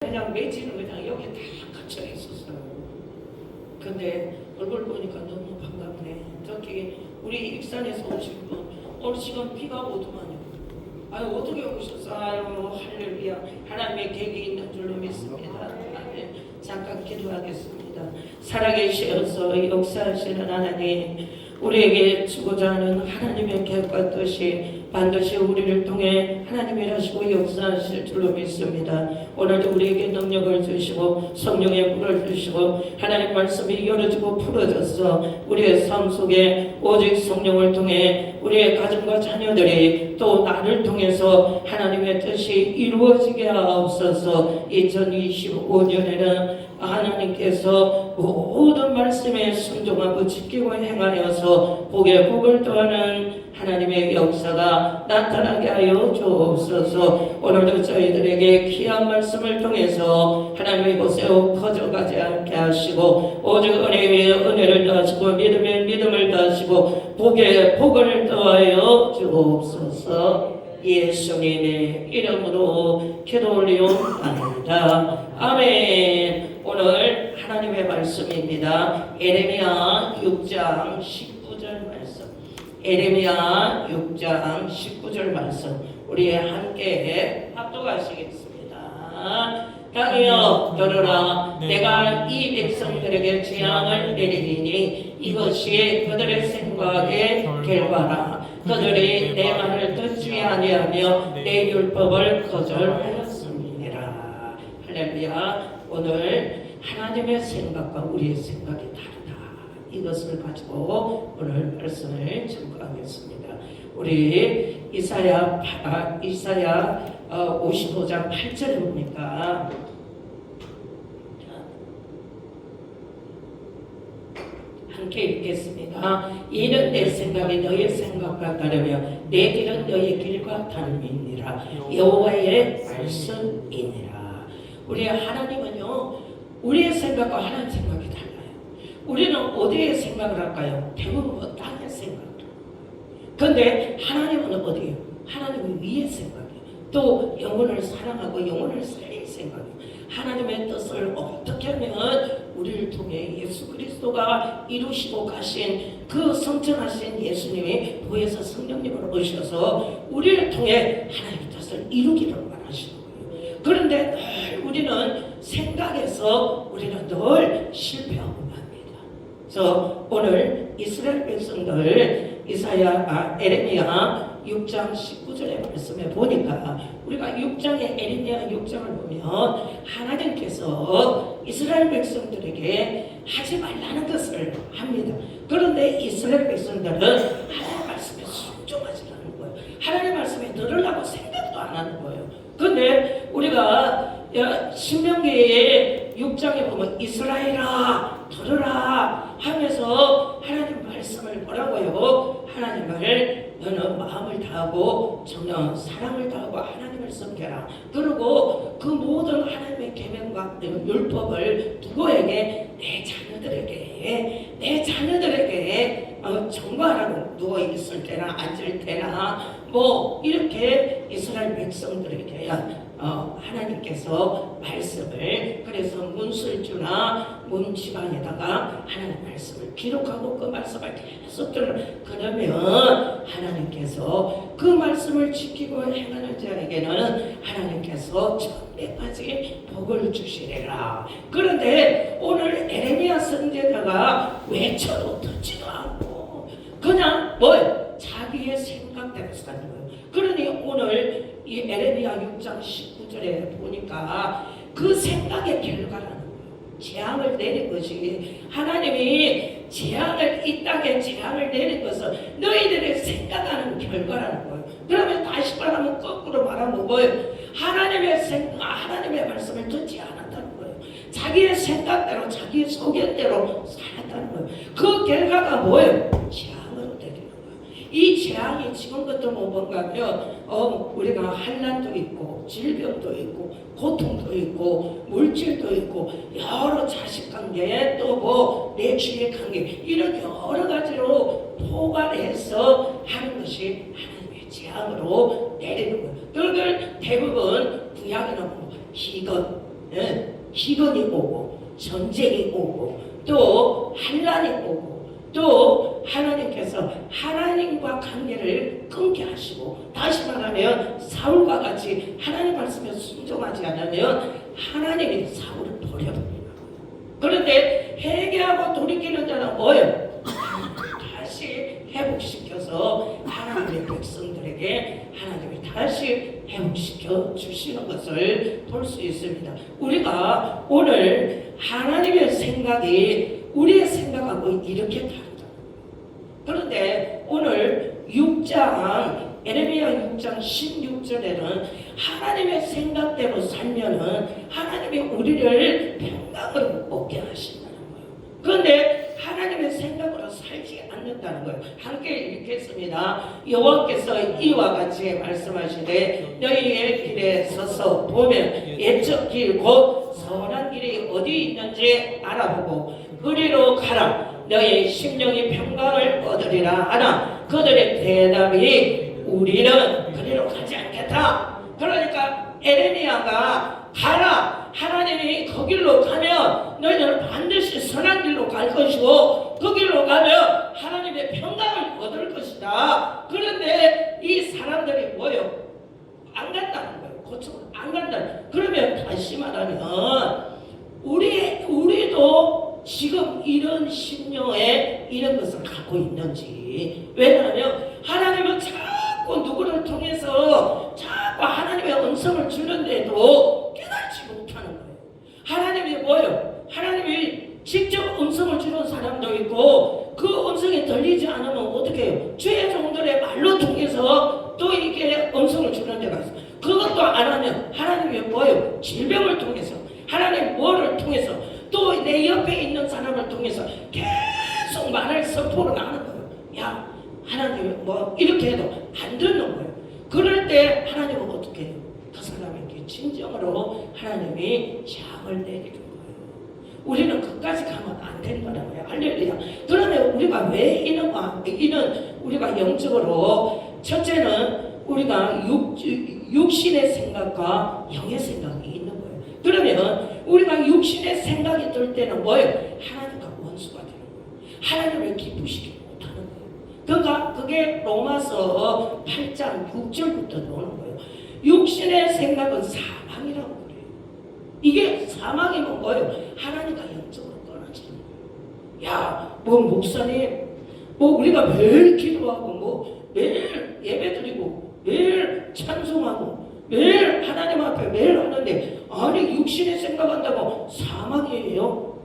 그냥 매지는 그냥 여기 다 갇혀 있었어요. 근데 얼굴 보니까 너무 반갑네. 저기 우리 익산에서 오신 분, 오늘 지금 비가 오더만요. 아유 어떻게 오셨어? 아유 할렐루야. 하나님의 계획이 있는 줄로 믿습니다. 아멘. 잠깐 기도하겠습니다. 살아계셔서 역사하시는 하나님, 우리에게 주고자 하는 하나님의 계획과 뜻이 반드시 우리를 통해 하나님이 하시고 역사하실 줄로 믿습니다. 오늘도 우리에게 능력을 주시고 성령의 불을 주시고 하나님 말씀이 열어지고 풀어져서 우리의 삶 속에 오직 성령을 통해 우리의 가정과 자녀들이 또 나를 통해서 하나님의 뜻이 이루어지게 하옵소서. 2025년에는 하나님께서 모든 말씀에 순종하고 지키고 행하여서 복에 복을 더하는 하나님의 역사가 나타나게 하여 주옵소서. 오늘도 저희들에게 귀한 말씀을 통해서 하나님의 곳에 커져가지 않게 하시고 오직 은혜 위에 은혜를 더하시고 믿음에 믿음을 더하시고 복에 복을 더하여 주옵소서. 예수님의 이름으로 기도 올리옵나이다. 아멘. 오늘 하나님의 말씀입니다. 에레미야 6장 19절 말씀. 에레미야 6장 19절 말씀. 우리 함께 합독하시겠습니다. 땅이여 들으라. 내가 이 백성들에게 재앙을 내리리니 이것이 그들의 생각의 결과라. 그들이 내 말을 듣지 아니하며 내 율법을 거절하였음이니라. 할렐루야. 오늘 하나님의 생각과 우리의 생각이 다르다. 이것을 가지고 오늘 말씀을 증거하겠습니다. 우리 이사야 55장 8절에 보니까 함께 읽겠습니다. 이는 내 생각이 너의 생각과 다르며 내 길은 너의 길과 다름이니라. 여호와의 말씀이니라. 우리 하나님은요, 우리의 생각과 하나님의 생각이 달라요. 우리는 어디에 생각을 할까요? 대부분 땅의 생각을 해요. 그런데 하나님은 어디예요? 하나님은 위의 생각이에요. 또 영혼을 사랑하고 영혼을 살릴 생각이에요. 하나님의 뜻을 어떻게 하면 우리를 통해 예수 그리스도가 이루시고 가신 그 성천하신 예수님이 보혜사 성령님을 오셔서 우리를 통해 하나님의 뜻을 이루기를 원하시는 거예요. 그런데 늘 우리는 생각에서 우리는 늘 실패하고 맙니다. 그래서 오늘 이스라엘 백성들 에레미야 6장 19절의 말씀에 보니까 우리가 6장의 에레미야 6장을 보면 하나님께서 이스라엘 백성들에게 하지 말라는 것을 합니다. 그런데 이스라엘 백성들은 하나님의 말씀에 순종하지 않는 거예요. 하나님의 말씀에 들으려고 생각도 안 하는 거예요. 그런데 우리가 신명기의 6장에 보면 이스라엘아 들으라 하면서 하나님 말씀을 뭐라고요? 하나님을 너는 마음을 다하고 정녕 사랑을 다하고 하나님을 섬겨라. 그리고 그 모든 하나님의 계명과 율법을 누구에게? 내 자녀들에게 정말하고 누워 있을 때나 앉을 때나 뭐 이렇게 이스라엘 백성들에게 하나님께서 말씀을 그래서 문술주나 문지방에다가 하나님 말씀을 기록하고 그 말씀을 계속 그러면 하나님께서 그 말씀을 지키고 행하는 자에게는 하나님께서 천대까지 복을 주시리라. 그런데 오늘 에레미야 선지자가 외쳐도 듣지도 않고 그냥 자기의 생각대로 사는 거예요. 그러니 오늘 이 에레미야 6장 19절에 보니까 그 생각의 결과라는 거예요. 재앙을 내린 것이 하나님이 이 땅에 재앙을 내린 것은 너희들의 생각하는 결과라는 거예요. 그러면 다시 말하면 거꾸로 말하면 뭐예요? 하나님의 말씀을 듣지 않았다는 거예요. 자기의 생각대로 자기의 소견대로 살았다는 거예요. 그 결과가 뭐예요? 재앙으로 되는 거예요. 이 재앙이 지금부터 뭔가 하면 우리가 환난도 있고 질병도 있고 고통도 있고 물질도 있고 여러 자식관계 또 내 주의 관계 이런 여러 가지로 포괄해서 하는 것이 하나님의 재앙으로 내리는 거예요. 그걸 대부분 구약에는 희건 희근이 오고 전쟁이 오고 또 환난이 오고 또 하나님께서 하나님과 관계를 끊게 하시고, 다시 말하면 사울과 같이 하나님 말씀에 순종하지 않으면 하나님이 사울을 버려버립니다. 그런데 회개하고 돌이키는 자는 뭐예요? 다시 회복시켜서 하나님의 백성들에게 하나님이 다시 회복시켜 주시는 것을 볼 수 있습니다. 우리가 오늘 하나님의 생각이 우리의 생각하고 이렇게 다르다. 그런데 오늘 6장 에레미야 6장 16절에는 하나님의 생각대로 살면은 하나님이 우리를 평강으로 얻게 하신다는 거예요. 그런데 하나님의 생각으로 살지 않는다는 거예요. 함께 읽겠습니다. 여호와께서 이와 같이 말씀하시되 너희의 길에 서서 보면 옛적 길 곧 선한 길이 어디 있는지 알아보고 그리로 가라. 너희 심령이 평강을 얻으리라 하나 그들의 대답이 우리는 그리로 가지 않겠다. 그러니까 에레미야가 가라. 하나님이 그 길로 가면 너희들은 반드시 선한 길로 갈 것이고 그 길로 가면 하나님의 평강을 얻을 것이다. 그런데 이 사람들이 뭐예요? 안 간다는 거예요. 그쪽으로 안 간다. 그러면 다시 말하면 우리도 지금 이런 심령에 이런 것을 갖고 있는지. 왜냐하면 하나님은 자꾸 누구를 통해서 자꾸 하나님의 음성을 주는데도 깨닫지 못하는 거예요. 하나님이 뭐예요? 하나님이 직접 음성을 주는 사람도 있고 그 음성이 들리지 않으면 어떻게 해요? 주의 종들의 말로 통해서 또 이게 음성을 주는 데가 있어요. 그것도 안 하면 하나님이 뭐예요? 질병을 통해서, 하나님 뭐를 통해서, 또 내 옆에 있는 사람을 통해서 계속 말을 선포를 하는 거예요. 야, 하나님이 뭐 이렇게 해도 안 듣는 거예요. 그럴 때 하나님은 어떻게 해요? 그 사람에게 진정으로 하나님이 장을 내리는 거예요. 우리는 끝까지 가면 안 된다는 거예요. 할렐루야. 그러면 우리가 왜 이는 우리가 영적으로, 첫째는 우리가 육신의 생각과 영의 생각이 있는 거예요. 그러면 우리가 육신의 생각이 들 때는 뭐예요? 하나님과 원수가 되는 거예요. 하나님을 기쁘시게 못하는 거예요. 그러니까 그게 로마서 8장 6절부터 나오는 거예요. 육신의 생각은 사망이라고 그래요. 이게 사망이면 뭐예요? 하나님과 영적으로 끊어지는 거예요. 야, 뭐 목사님, 뭐 우리가 매일 기도하고 뭐 매일 예배드리고 매일 찬송하고 매일 하나님 앞에 매일 하는데 아니 육신의 생각한다고 사망이에요?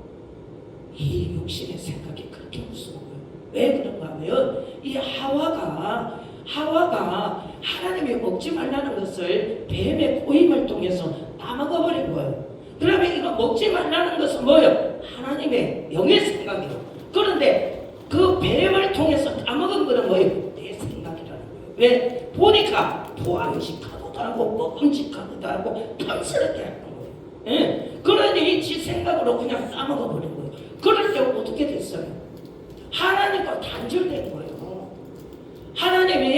이 육신의 생각이 그렇게 무서워요. 왜 그런가 하면 이 하와가 하나님이 먹지 말라는 것을 뱀의 꼬임을 통해서 따먹어버린 거예요. 그러면 이거 먹지 말라는 것은 뭐예요? 하나님의 영의 생각이에요. 그런데 그 뱀을 통해서 따먹은 거는 뭐예요? 내 생각이라는 거예요. 왜? 보니까 보안직하고도 하고 끔찍하고도 하고 탐스럽게 하는 거예요. 예? 그러니 지 생각으로 그냥 따먹어버린 거예요. 그럴 때 어떻게 됐어요? 하나님과 단절된 거예요. 하나님이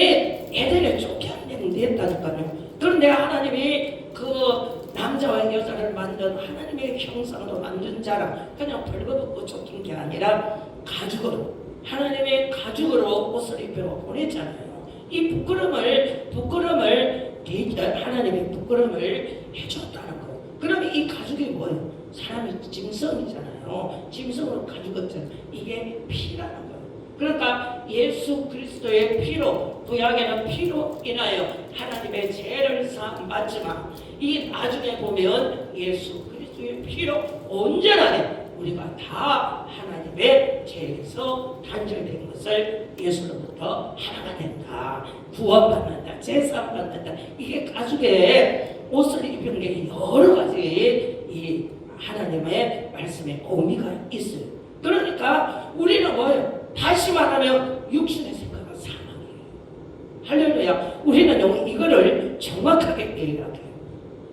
에덴에 쫓겨냈다니까요. 그런데 하나님이 그 남자와 여자를 만든 하나님의 형상으로 만든 자라 그냥 벌거벗고 쫓긴 게 아니라 가죽으로, 하나님의 가죽으로 옷을 입혀 보냈잖아요. 이 부끄럼을 하나님의 부끄럼을 해줬다는 거예요. 그러면 이 가죽이 뭐예요? 사람의 짐승이잖아요. 짐승으로 가죽었잖아요. 이게 피라는 거예요. 그러니까 예수 그리스도의 피로, 구약에는 피로 인하여 하나님의 죄를 사함 받지만 이 나중에 보면 예수 그리스도의 피로 온전하게 우리가 다 하나님의 죄에서 단절된 것을 예수로부터 하나가 된다, 구원받는다, 제사받는다. 이게 가죽에 옷을 입은 게 여러 가지 이 하나님의 말씀에 의미가 있어요. 그러니까 우리는 뭐예요? 다시 말하면 육신의 생각은 사망이에요. 할렐루야. 우리는 이거를 정확하게 얘기해야 돼요.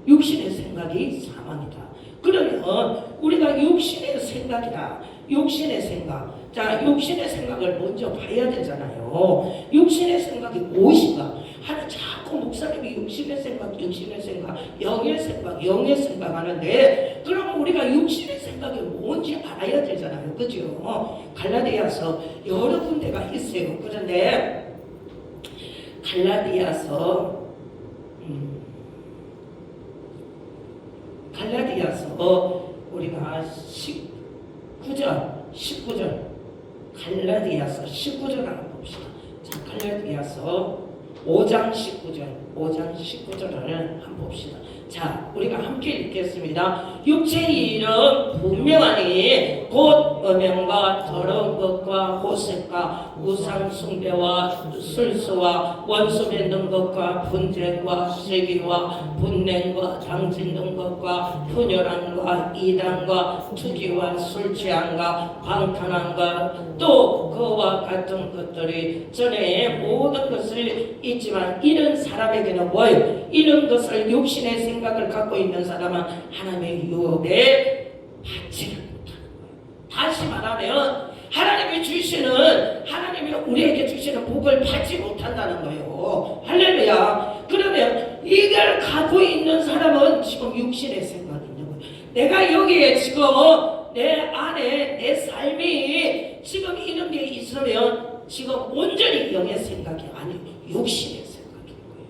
육신의 생각이 사망이다. 그러면 우리가 육신의 생각이다. 육신의 생각. 자, 육신의 생각을 먼저 봐야 되잖아요. 육신의 생각이 무엇인가? 하나 자꾸 자꾸 목사님이 육신의 생각, 영의 생각 하는데, 그러면 우리가 육신의 생각이 뭔지 알아야 되잖아요. 그죠? 갈라디아서 여러 군데가 있어요. 그런데 갈라디아서 우리가 19절 갈라디아서 19절 한번 봅시다. 자, 갈라디아서 5장 19절을 한번 봅시다. 자, 우리가 함께 읽겠습니다. 육체의 일은 분명하니 곧 음행과 더러운 것과 호색과 우상 숭배와 술수와 원수 맺는 것과 분쟁과 세기와 분냉과 당짓는 것과 분열함과 이단과 투기와 술 취함과 방탕함과 또 그와 같은 것들이 전에 모든 것을 있지만 이런 사람에게는 뭐예요? 이런 것을 육신의 생각을 갖고 있는 사람은 하나님의 유업에 받지를 못하는 거예요. 다시 말하면 하나님이 우리에게 주시는 복을 받지 못한다는 거예요. 할렐루야. 그러면 이걸 갖고 있는 사람은 지금 육신의 생각이 있는 거예요. 내가 여기에 지금 내 안에 내 삶이 지금 이런 게 있으면 지금 온전히 영의 생각이 아니고 육신의 생각인 거예요.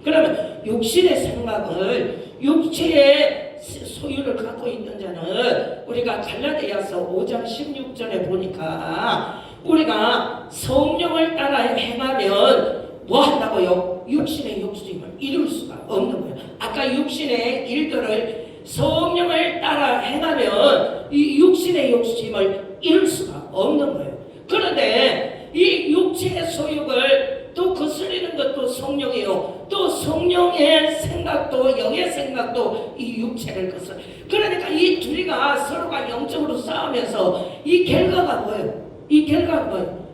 그러면 육신의 생각을 육체의 소유를 갖고 있는 자는 우리가 갈라디아서 5장 16절에 보니까 우리가 성령을 따라 행하면 뭐 한다고요? 육신의 욕심을 이룰 수가 없는 거예요. 아까 육신의 일들을 성령을 따라 행하면 이 육신의 욕심을 이룰 수가 없는 거예요. 그런데 이 육체의 소욕을 또 거스리는 것도 성령이요, 또 성령의 생각도 영의 생각도 이 육체를 거스려. 그러니까 이 둘이가 서로가 영적으로 싸우면서 이 결과가 뭐예요?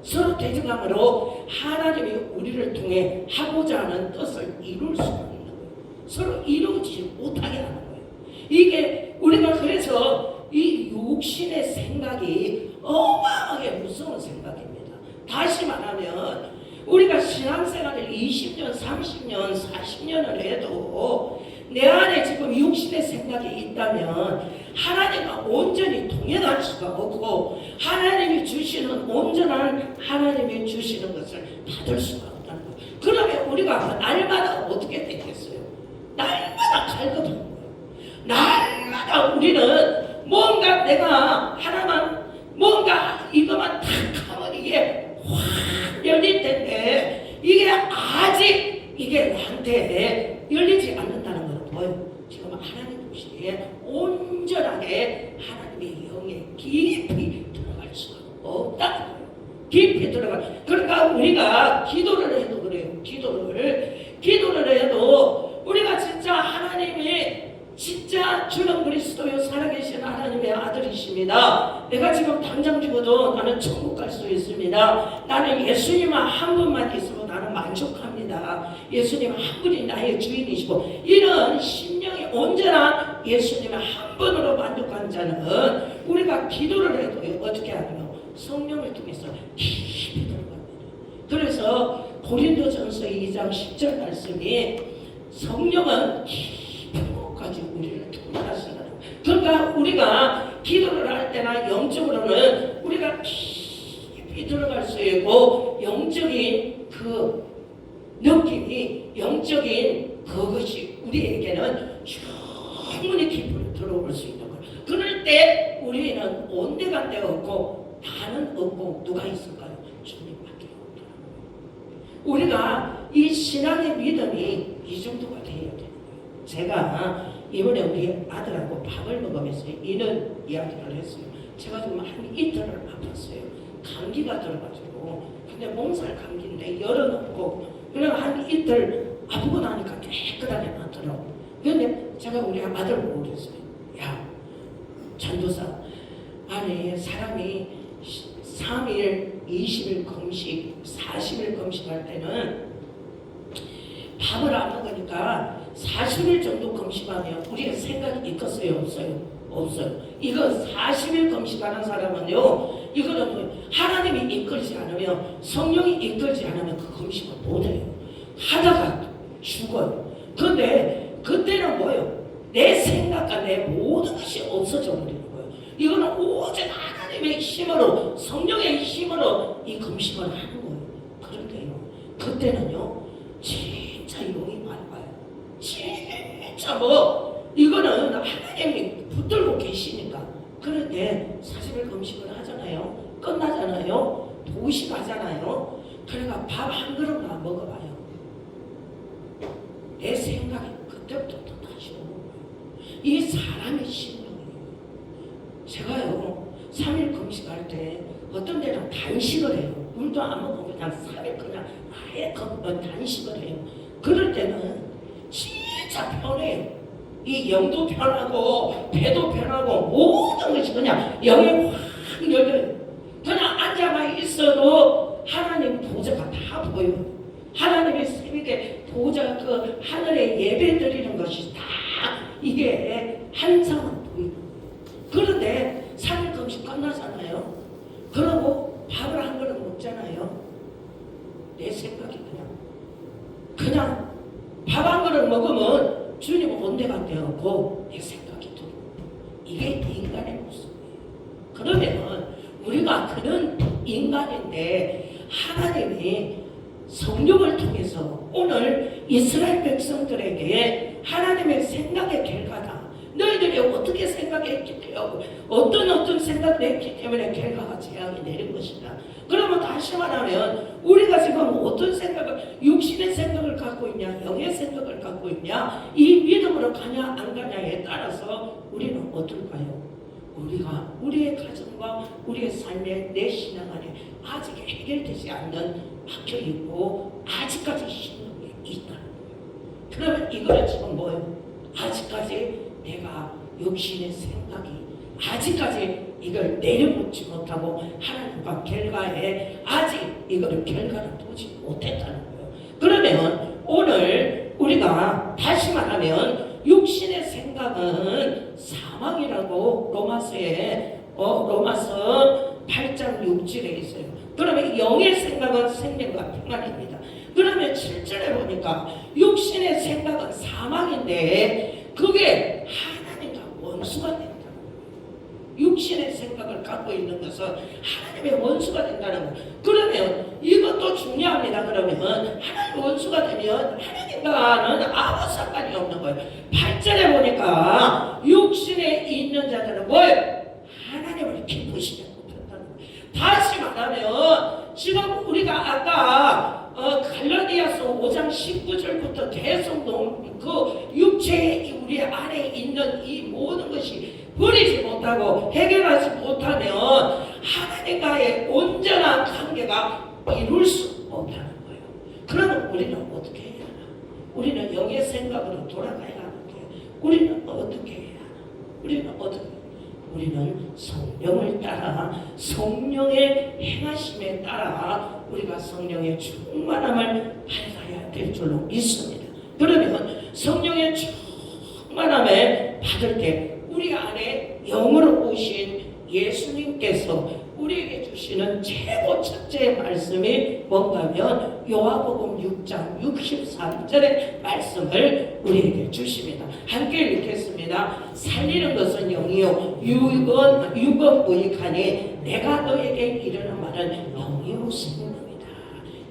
서로 대적함으로 하나님이 우리를 통해 하고자 하는 뜻을 이룰 수가 있는 거예요. 서로 이루지 못하게 하는 거예요. 이게 우리가 그래서 이 육신의 생각이 어마어마하게 무서운 생각입니다. 다시 말하면 우리가 신앙생활을 20년, 30년, 40년을 해도 내 안에 지금 육신의 생각이 있다면 하나님과 온전히 동행할 수가 없고 하나님이 주시는 온전한 하나님이 주시는 것을 받을 수가 없다는 거예요. 그러면 우리가 날마다 어떻게 되겠어요? 날마다 갈급한 거예요. 날마다 우리는 뭔가 내가 하나만 뭔가 이것만 탁 하면 이게 확 열릴 텐데 이게 아직 이게 나한테 열리지 않는다는 건 뭐예요? 지금 하나님 보시기에 온전하게 하나님의 영에 깊이 들어갈 수가 없다는 거예요. 깊이 들어가. 그러니까 우리가 기도를 해도 그래요. 기도를 해도 우리가 진짜 하나님이 진짜 주는 그리스도요 살아계신 하나님의 아들이십니다. 내가 지금 당장 죽어도 나는 천국 갈 수 있습니다. 나는 예수님 한 분만 있으면 나는 만족합니다. 예수님 한 분이 나의 주인이시고 이런 심령이 온전한 예수님 한 분으로 만족한 자는 우리가 기도를 해도 어떻게 하냐면 성령을 통해서 깊이 들어갑니다. 그래서 고린도전서 2장 10절 말씀이 성령은 까지 우리를 통달하시는. 그러니까 우리가 기도를 할 때나 영적으로는 우리가 깊이 들어갈 수 있고 영적인 그 느낌이 영적인 그것이 우리에게는 충분히 깊이 들어올 수 있는 거예요. 그럴 때 우리는 온데간데 없고 나는 없고 누가 있을까요? 주님밖에 없더라고요. 우리가 이 신앙의 믿음이 이 정도가 돼야 돼요. 제가 이번에 우리 아들하고 밥을 먹으면서 이런 이야기를 했어요. 제가 좀 한 이틀을 아팠어요. 감기가 들어가지고. 근데 몸살 감기인데 열은 없고 그냥 한 이틀 아프고 나니까 깨끗하게 나더라고. 근데 제가 우리 아들 보고 그랬어요. 야, 전도사, 아니 사람이 3일, 20일 금식, 40일 금식할 때는 밥을 안 먹으니까 40일 정도 금식하면 우리가 생각이 있겠어요? 없어요. 이거 40일 금식하는 사람은요, 이거는 하나님이 이끌지 않으면, 성령이 이끌지 않으면 그 금식을 못해요. 하다가 죽어요. 근데 그때는 뭐예요? 내 생각과 내 모든 것이 없어져 버리는 거예요. 이거는 오직 하나님의 힘으로, 성령의 힘으로 이 금식을 하는 거예요. 그런데요, 그때는요 진짜 용이 밝아요. 진짜 이거는 하나님이 붙들고 계시니까. 그런데 40일 금식을 하잖아요. 끝나잖아요. 도식하잖아요. 그러니까 밥 한 그릇만 먹어봐요. 내 생각이 그때부터 또 다시 오는 거예요. 이 사람의 심령이에요. 제가요 3일 금식할 때 어떤 데는 단식을 해요. 물도 안 먹고 그냥 3일 그냥 아예 단식을 해요. 그럴 때는 진짜 편해요. 이 영도 편하고 배도 편하고 모든 것이 그냥 영이 확 열려요. 그냥 앉아만 있어도 하나님 보좌가 다 보여요. 하나님의 새벽에 보좌 그 하늘에 예배 드리는 것이 다 이게 한상은 보이는 거예요. 그런데 3일 금식 끝나잖아요. 그러고 밥을 한 그릇 먹잖아요. 내 생각이 그냥 밥 한 그릇 먹으면 주님 온데가 되었고 내 생각이 들고, 이게 인간의 모습이에요. 그러면 우리가 그런 인간인데 하나님이 성령을 통해서 오늘 이스라엘 백성들에게 하나님의 생각의 결과다. 너희들이 어떻게 생각했기 때문에 어떤 생각을 했기 때문에 결과가 재앙이 내린 것이다. 그러면 다시 말하면 우리가 지금 어떤 생각을, 육신의 생각을 갖고 있냐, 영의 생각을 갖고 있냐, 이 믿음으로 가냐 안 가냐에 따라서 우리는 어떨까요? 우리가 우리의 가정과 우리의 삶의 내 신앙 안에 아직 해결되지 않는 막혀있고 아직까지 신경이 있다는 거예요. 그러면 이거는 지금 뭐예요? 아직까지 내가 육신의 생각이 아직까지 이걸 내려놓지 못하고 하나님과 결과에 아직 이거를 결과를 보지 못했다는 거예요. 그러면 오늘 우리가 다시 말하면 육신의 생각은 사망이라고 로마서 8장 6절에 있어요. 그러면 영의 생각은 생명과 평안입니다. 그러면 7절에 보니까 육신의 생각은 사망인데 그게 하나님과 원수가 된다는 거예요. 육신의 생각을 갖고 있는 것은 하나님의 원수가 된다는 거예요. 그러면 이것도 중요합니다. 그러면 하나님의 원수가 되면 하나님과는 아무 상관이 없는 거예요. 8절에 보니까 육신에 있는 자들은 뭐예요? 하나님을 기쁘시게 못한다는 거예요. 다시 말하면 지금 우리가 아까 갈라디아서 5장 19절부터 계속 그 육체의 우리 안에 있는 이 모든 것이 버리지 못하고 해결하지 못하면 하나님과의 온전한 관계가 이룰 수 없다는 거예요. 그러면 우리는 어떻게 해야 하나? 우리는 영의 생각으로 돌아가야 하는데 우리는 어떻게 해야 하나? 우리는 성령을 따라 성령의 행하심에 따라 우리가 성령의 충만함을 받아야 될 줄로 믿습니다. 그러면 성령의 충만함을 받을 때 우리 안에 영으로 오신 예수님께서 우리에게 주시는 최고 첫째 말씀이 뭔가면 요한복음 6장 63절의 말씀을 우리에게 주십니다. 함께 읽겠습니다. 살리는 것은 영이요 육은 무익하니 내가 너에게 이르는 말은 영이요 생명이다.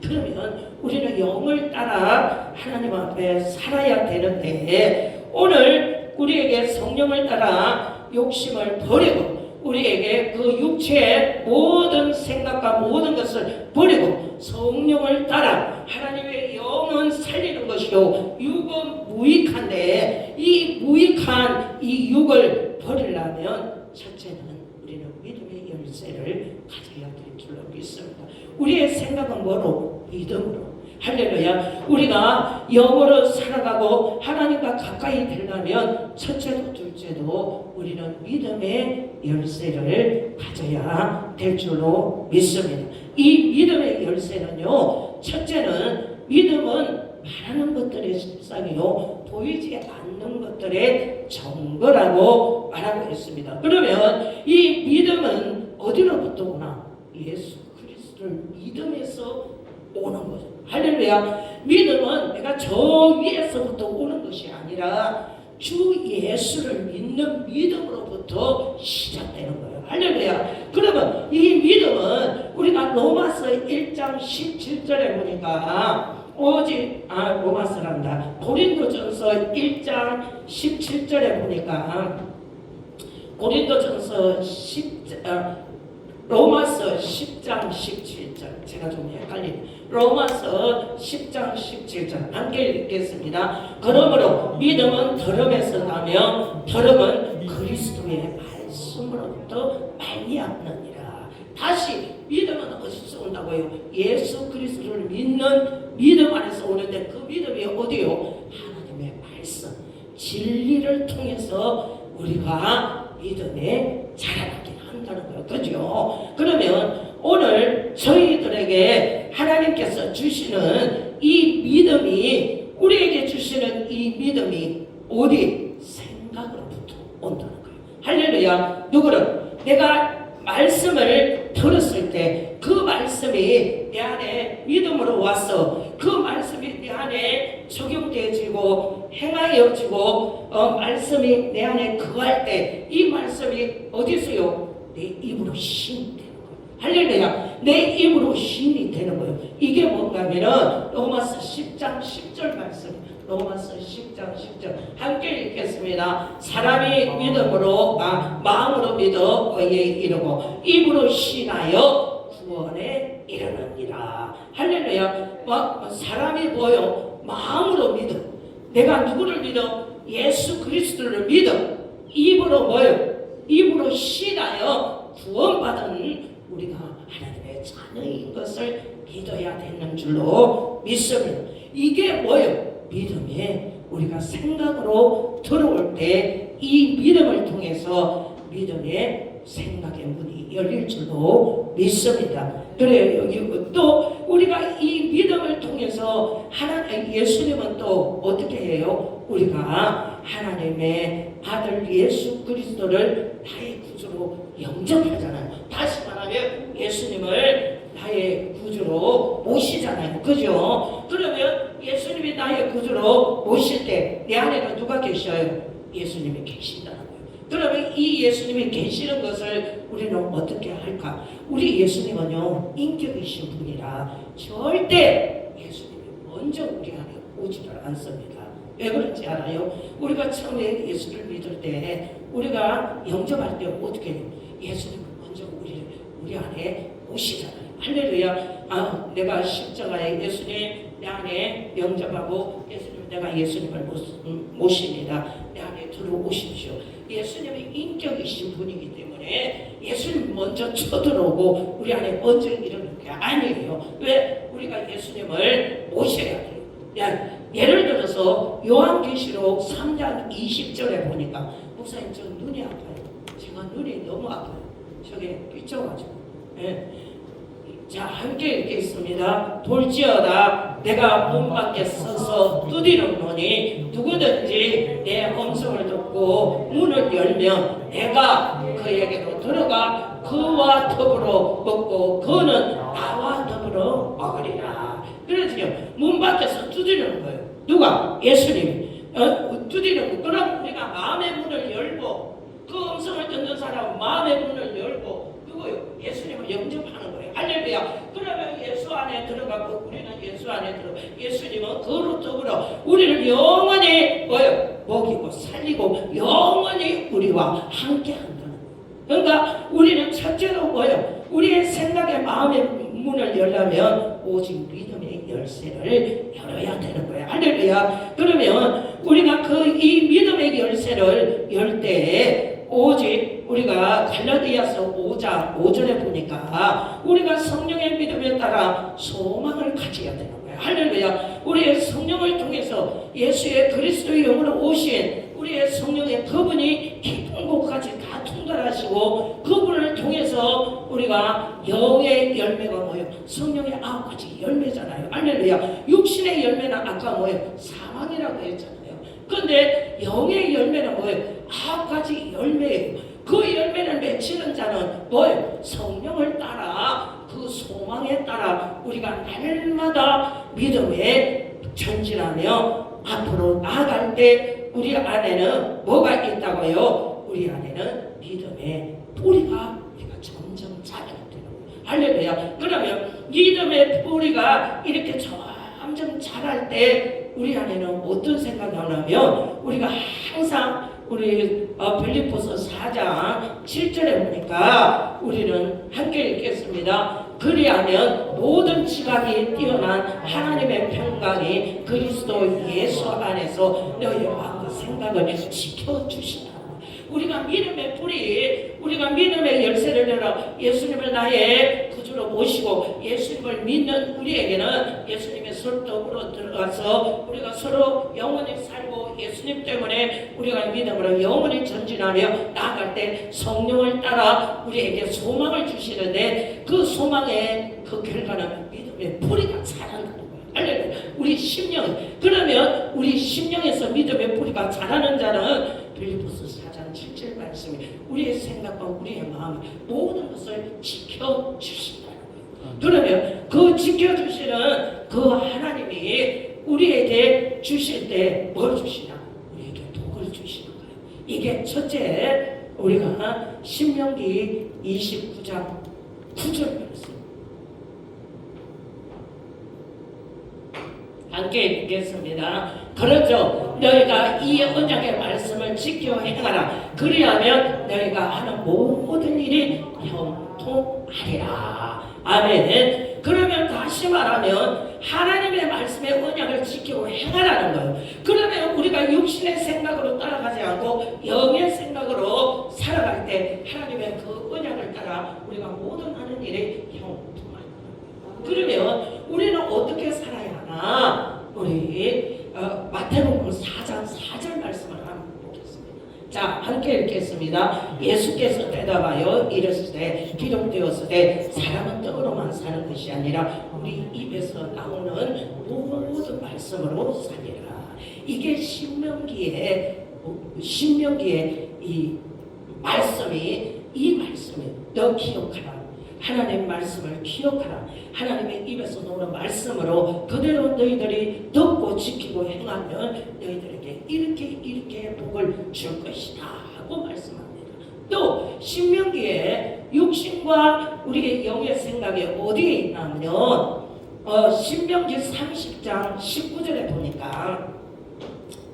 그러면 우리는 영을 따라 하나님 앞에 살아야 되는데 오늘 우리에게 성령을 따라 욕심을 버리고 우리에게 그 육체의 모든 생각과 모든 것을 버리고 성령을 따라 하나님의 영은 살리는 것이요 육은 무익한데 이 무익한 이 육을 버리려면 첫째는 우리는 믿음의 열쇠를 가져야 될 줄로 믿습니다. 우리의 생각은 뭐로? 믿음으로. 할렐루야. 우리가 영으로 살아가고 하나님과 가까이 되려면 첫째도 둘째도 우리는 믿음의 열쇠를 가져야 될 줄로 믿습니다. 이 믿음의 열쇠는요, 첫째는 믿음은 말하는 것들의 실상이요 보이지 않는 것들의 증거라고 말하고 있습니다. 그러면 이 믿음은 어디로부터 오나? 예수 그리스도를 믿음에서 오는 거죠. 할렐루야. 믿음은 내가 저 위에서부터 오는 것이 아니라 주 예수를 믿는 믿음으로부터 시작되는 거예요. 할렐루야. 그러면 이 믿음은 우리가 로마서 1장 17절에 보니까 오직 로마서란다. 고린도전서 1장 17절에 보니까 고린도전서 로마서 10장 17절 제가 좀 헷갈리네. 로마서 10장 17절 함께 읽겠습니다. 그러므로 믿음은 들음에서 나며 들음은 그리스도의 말씀으로부터 말미암느니라. 다시 믿음은 어디서 온다고요? 예수 그리스도를 믿는 믿음 안에서 오는데 그 믿음이 어디요? 하나님의 말씀 진리를 통해서 우리가 믿음에 자라나게 한다는 거예요. 그죠? 그러면 오늘 저희들에게 하나님께서 주시는 이 믿음이 우리에게 주시는 이 믿음이 어디? 생각으로부터 온다는 거예요. 할렐루야. 누구를? 내가 말씀을 들었을 때 그 말씀이 내 안에 믿음으로 와서 그 말씀이 내 안에 적용되어지고 행하여지고 말씀이 내 안에 거할 때 이 말씀이 어디서요? 내 입으로 신이 되는 거예요. 할렐루야. 내 입으로 신이 되는 거예요. 이게 뭔가 하면은 로마서 10장 10절 말씀, 로마서 10장 10절 함께 읽겠습니다. 사람이 믿음으로 마음으로 믿어 의에 이르고 입으로 신하여 구원에 이르느니라. 할렐루야. 사람이 뭐요? 마음으로 믿어. 내가 누구를 믿어? 예수 그리스도를 믿어. 입으로 뭐요? 입으로 신하여 구원받은 우리가 하나님의 자녀인 것을 믿어야 되는 줄로 믿습니다. 이게 뭐예요? 믿음에 우리가 생각으로 들어올 때 이 믿음을 통해서 믿음의 생각의 문이 열릴 줄로 믿습니다. 그래요. 여기 또 우리가 이 믿음을 통해서 예수님은 또 어떻게 해요? 우리가 하나님의 아들 예수 그리스도를 나의 구주로 영접하잖아요. 다시 말하면 예수님을 나의 구주로 모시잖아요. 그죠? 그러면 예수님이 나의 구주로 모실 때 내 안에는 누가 계셔요? 예수님이 계신다는 거예요. 그러면 이 예수님이 계시는 것을 우리는 어떻게 할까? 우리 예수님은요 인격이신 분이라 절대 예수님이 먼저 우리 안에 오지를 않습니다. 왜 그런지 알아요? 우리가 처음에 예수를 믿을 때 우리가 영접할 때 어떻게 해요? 예수님은 먼저 우리 안에 오시잖아요. 할렐루야. 내가 십자가에 예수님 내 안에 영접하고 예수님 내가 예수님을 모십니다. 내 안에 들어오십시오. 예수님이 인격이신 분이기 때문에 예수님 먼저 쳐들어오고 우리 안에 먼저 이러는 게 아니에요. 왜? 우리가 예수님을 모셔야 돼요. 예를 들어서 요한계시록 3장 20절에 보니까 목사님 저 눈이 아파요. 제가 눈이 너무 아파요. 저게 삐쳐가지고. 자 함께 읽겠습니다. 볼지어다 내가 문 밖에 서서 두드리노니 누구든지 내 음성을 듣고 문을 열면 내가 그에게로 들어가 그와 더불어 먹고 그는 나와 더불어 먹으리라. 그래서 문 밖에서 두드리는 거예요. 누가? 예수님이 두드리는 거예요. 그럼 우리가 마음의 문을 열고 그 음성을 듣는 사람은 마음의 문을 열고 누구요? 예수님을 영접하는 거예요. 할렐루야. 그러면 예수 안에 들어가고 우리는 예수 안에 들어. 예수님은 그로 더불어 우리를 영원히 뭐요? 먹이고 살리고 영원히 우리와 함께 한다는 거예요. 그러니까 우리는 첫째로 뭐요? 우리의 생각의 마음의 문을 열려면 오직 믿음의 열쇠를 열어야 되는 거예요. 할렐루야. 그러면 우리가 이 믿음의 열쇠를 열 때에 오직 우리가 갈라디아서 5장 5절에 보니까 우리가 성령의 믿음에 따라 소망을 가져야 되는 거예요. 할렐루야. 우리의 성령을 통해서 예수의 그리스도의 영으로 오신 우리의 성령의 그분이 깊은 곳까지 다 통달하시고 그분을 통해서 우리가 영의 열매가 뭐예요? 성령의 9가지 열매잖아요. 할렐루야. 육신의 열매는 아까 뭐예요? 사망이라고 했잖아요. 그런데 영의 열매는 뭐예요? 9가지 열매예요. 그 열매를 맺히는 자는 뭐예요? 성령을 따라 그 소망에 따라 우리가 날마다 믿음에 전진하며 앞으로 나아갈 때 우리 안에는 뭐가 있다고요? 우리 안에는 믿음의 뿌리가 우리가 점점 자라게 되는 거예요. 할렐루야. 그러면 믿음의 뿌리가 이렇게 점점 자랄 때 우리 안에는 어떤 생각이 나냐면 우리가 항상 우리 빌립보서 4장 7절에 보니까 우리는 함께 읽겠습니다. 그리하면 모든 지각이 뛰어난 하나님의 평강이 그리스도 예수 안에서 너희 마음과 생각을 지켜주시라. 우리가 믿음의 뿌리, 우리가 믿음의 열쇠를 열어 예수님을 나의 구주로 모시고 예수님을 믿는 우리에게는 예수님의 설득으로 들어가서 우리가 서로 영원히 살고 예수님 때문에 우리가 믿음으로 영원히 전진하며 나아갈 때 성령을 따라 우리에게 소망을 주시는데 그 소망의 그 결과는 믿음의 뿌리가 자란다는 거예요. 알려요. 우리 심령, 그러면 우리 심령에서 믿음의 뿌리가 자라는 자는 빌립보서 4장 7절 말씀이 우리의 생각과 우리의 마음 모든 것을 지켜주신다는 거예요. 그러면 그 지켜주시는 그 하나님이 우리에게 주실 때 뭘 주시냐? 우리에게 복을 주시는 거예요. 이게 첫째, 우리가 신명기 29장 9절 말씀 함께 읽겠습니다. 그렇죠. 너희가 이 언약의 말씀을 지켜 행하라. 그리하면 너희가 하는 모든 일이 형통하리라. 아멘. 그러면 다시 말하면 하나님의 말씀의 언약을 지키고 행하라는 거예요. 그러면 우리가 육신의 생각으로 따라가지 않고 영의 생각으로 살아갈 때 하나님의 그 언약을 따라 우리가 모든 하는 일이 형통하리라. 그러면 우리는 어떻게 살아야 하나? 우리 마태복음 4장 4절 말씀을 한번 보겠습니다. 자, 함께 읽겠습니다. 예수께서 대답하여 이르시되 기록되었으되 사람은 떡으로만 사는 것이 아니라 우리 입에서 나오는 모든 말씀으로 살리라. 이게 신명기의 이 말씀이 너 기억하라. 하나님의 말씀을 기억하라. 하나님의 입에서 나오는 말씀으로 그대로 너희들이 듣고 지키고 행하면 너희들에게 이렇게 복을 줄 것이다 하고 말씀합니다. 또 신명기에 육신과 우리의 영의 생각이 어디에 있냐면 신명기 30장 19절에 보니까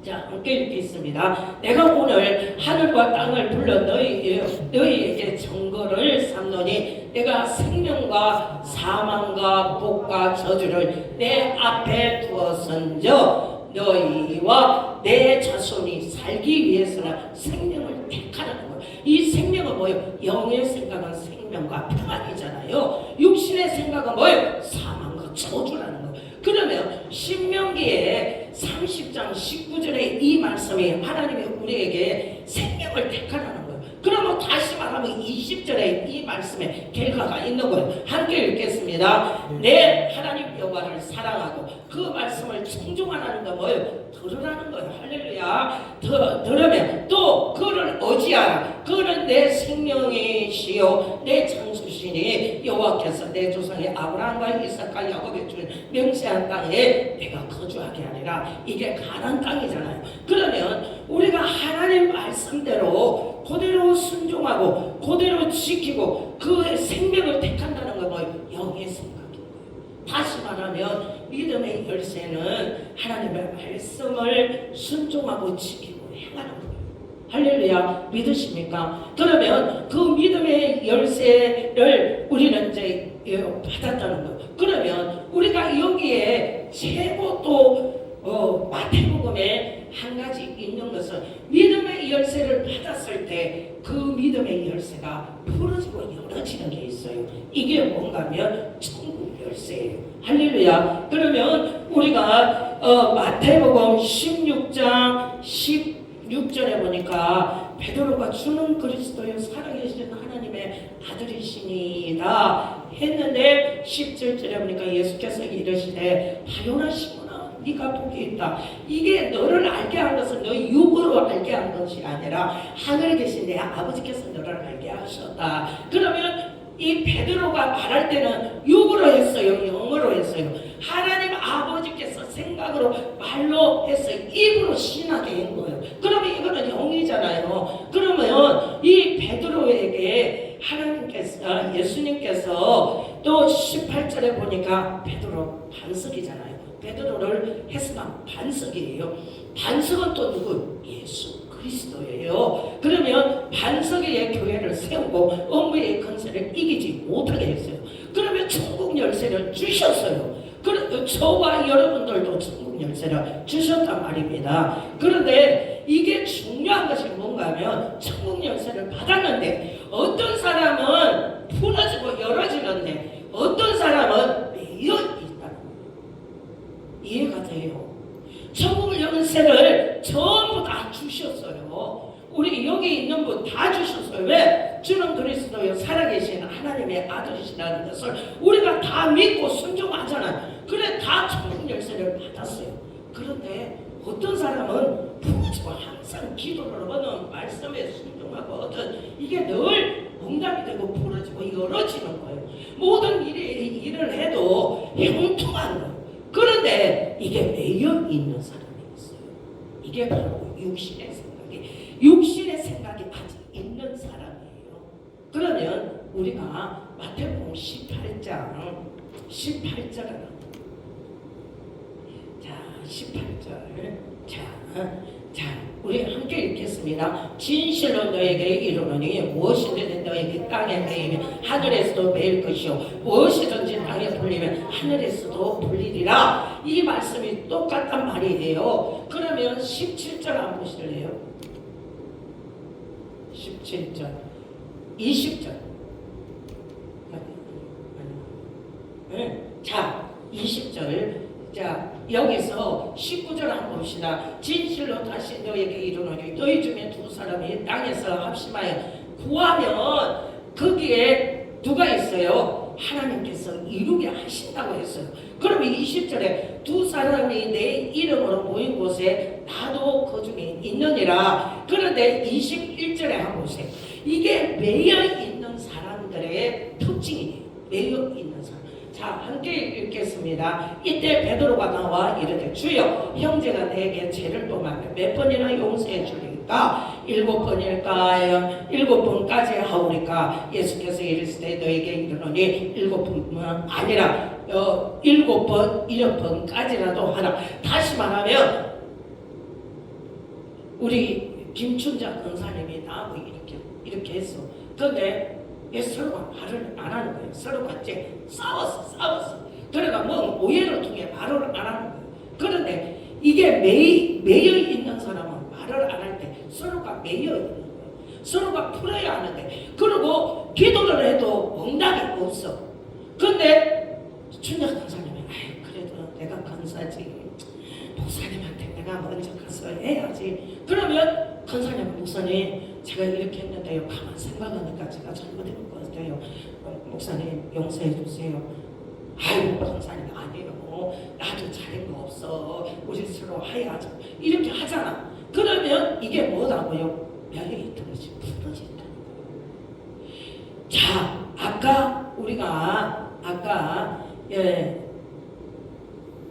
자, 함께 읽겠습니다. 내가 오늘 하늘과 땅을 불러 너희에게 증거를 삼노니 내가 생명과 사망과 복과 저주를 내 앞에 두었은저 너희와 내 자손이 살기 위해서는 생명을 택하라는 거예요. 이 생명은 뭐예요? 영의 생각은 생명과 평안이잖아요. 육신의 생각은 뭐예요? 사망과 저주라는 거예요. 그러면 신명기에 30장 19절에 이 말씀이 하나님이 우리에게 생명을 택하라는 거예요. 그러면 다시 말하면 20절에 이 말씀에 결과가 있는 거예요. 함께 읽겠습니다. 내 하나님 여호와를 사랑하고 그 말씀을 청종하라는 거 뭐예요? 들으라는 거예요. 할렐루야. 들으면 또 그를 의지하라. 그는 내 생명이시요 내 창수시니 여호와께서 내 조상의 아브라함과 이삭과 야곱에 준 명세한 땅에 내가 거주하게 하리라. 이게 가나안 땅이잖아요. 그러면 우리가 하나님 말씀대로 그대로 순종하고 그대로 지키고 그 생명을 택한다는 거 뭐예요? 영의 생각인 거예요. 다시 말하면 믿음의 열쇠는 하나님의 말씀을 순종하고 지키고 행하는 거예요. 할렐루야. 믿으십니까? 그러면 그 믿음의 열쇠를 우리는 이제 받았다는 거예요. 그러면 우리가 여기에 최고 또 마태복음에 한 가지 있는 것은 믿음의 열쇠를 받았을 때 그 믿음의 열쇠가 풀어지고 열어지는 게 있어요. 이게 뭔가 하면 천국 열쇠예요. 할렐루야. 그러면 우리가 마태복음 16장 16절에 보니까 베드로가 주는 그리스도의 살아계신 하나님의 아들이시니이다 했는데 17절에 보니까 예수께서 이르시되 바요나시구나 네가 복이 있다. 이게 너를 알게 한 것은 너희 육으로 알게 한 것이 아니라 하늘에 계신 내 아버지께서 너를 알게 하셨다. 그러면 이 베드로가 말할 때는 육으로 했어요, 영어로 했어요? 하나님 아버지께서 생각으로 말로 했어요. 입으로 신하게 한 거예요. 그러면 이거는 영이잖아요. 그러면 이 베드로에게 하나님께서, 예수님께서 또 18절에 보니까 베드로 반석이잖아요. 베드로를 해석한 반석이에요. 반석은 또 누구? 예수 그리스도예요. 그러면 반석 위에 교회를 세우고 음부의 권세를 이기지 못하게 했어요. 그러면 천국 열쇠를 주셨어요. 저와 여러분들도 천국 열쇠를 주셨단 말입니다. 그런데 이게 중요한 것이 뭔가 하면 천국 열쇠를 받았는데 어떤 사람은 풀어지고 열어지는데 어떤 사람은 매여 있다. 이해가 돼요? 천국 열쇠를 전부 다 주셨어요. 우리 여기 있는 분 다 주셨어요. 왜? 주는 그리스도요 살아계신 하나님의 아들이시라는 것을 우리가 다 믿고 순종하잖아요. 그래 다 천국 열쇠를 받았어요. 그런데 어떤 사람은 부르지고 항상 기도를 하는 말씀에 순종하거든. 이게 늘 응답이 되고 부러지고 열어지는 거예요. 모든 일을 해도 형통한 거예요. 그런데 이게 매여 있는 사람이 있어요. 이게 바로 육신의 생각이 아직 있는 사람이에요. 그러면 우리가 마태복음 18장 18절을 18절 우리 함께 읽겠습니다. 진실로 너에게 이르노니 무엇이든지 너에게 땅에 매이면 하늘에서도 매일 것이요 무엇이든지 땅에 풀리면 하늘에서도 풀리리라. 이 말씀이 똑같단 말이에요. 그러면 17절 한번 보실래요? 17절 20절 자 20절 자 여기서 19절 한번 봅시다. 진실로 다시 너에게 이르노니 너희 중에 두 사람이 땅에서 합심하여 구하면 거기에 누가 있어요? 하나님께서 이루게 하신다고 했어요. 그러면 20절에 두 사람이 내 이름으로 모인 곳에 나도 그 중에 있느니라. 그런데 21절에 한번 보세요. 이게 매여 있는 사람들의 특징이에요. 매여 있는 사람. 자, 함께 읽겠습니다. 이때 베드로가 나와 이르되 주여 형제가 내게 죄를 범하면 몇 번이나 용서해 주리까? 7번일까요? 7번까지 하오리까? 예수께서 이르시되 너에게 이르노니 7번뿐만 아니라 7번, 7번까지라도 하라. 다시 말하면 우리 김춘자 권사님이 나하고 이렇게 했어. 그런데 서로가 말을 안 하는 거예요. 서로가 이제 싸웠어. 그러니까 뭐 오해를 통해 말을 안 하는 거예요. 그런데 이게 매여 있는 사람은 말을 안 할 때 서로가 매여 있는 거예요. 서로가 풀어야 하는데 그리고 기도를 해도 응답이 없어. 그런데 춘자 권사님이 그래도 내가 권사지 목사님한테 내가 먼저 가서 해야지. 그러면 권사님 목사님 제가 이렇게 했는데요. 가만 생각하니까 제가 잘못한 것 같아요. 목사님 용서해 주세요. 아유 권사님 아니에요. 나도 잘한 거 없어. 우리 서로 하야죠. 이렇게 하잖아. 그러면 이게 뭐라고요? 면역이 풀어진다는 거예요. 자, 아까 우리가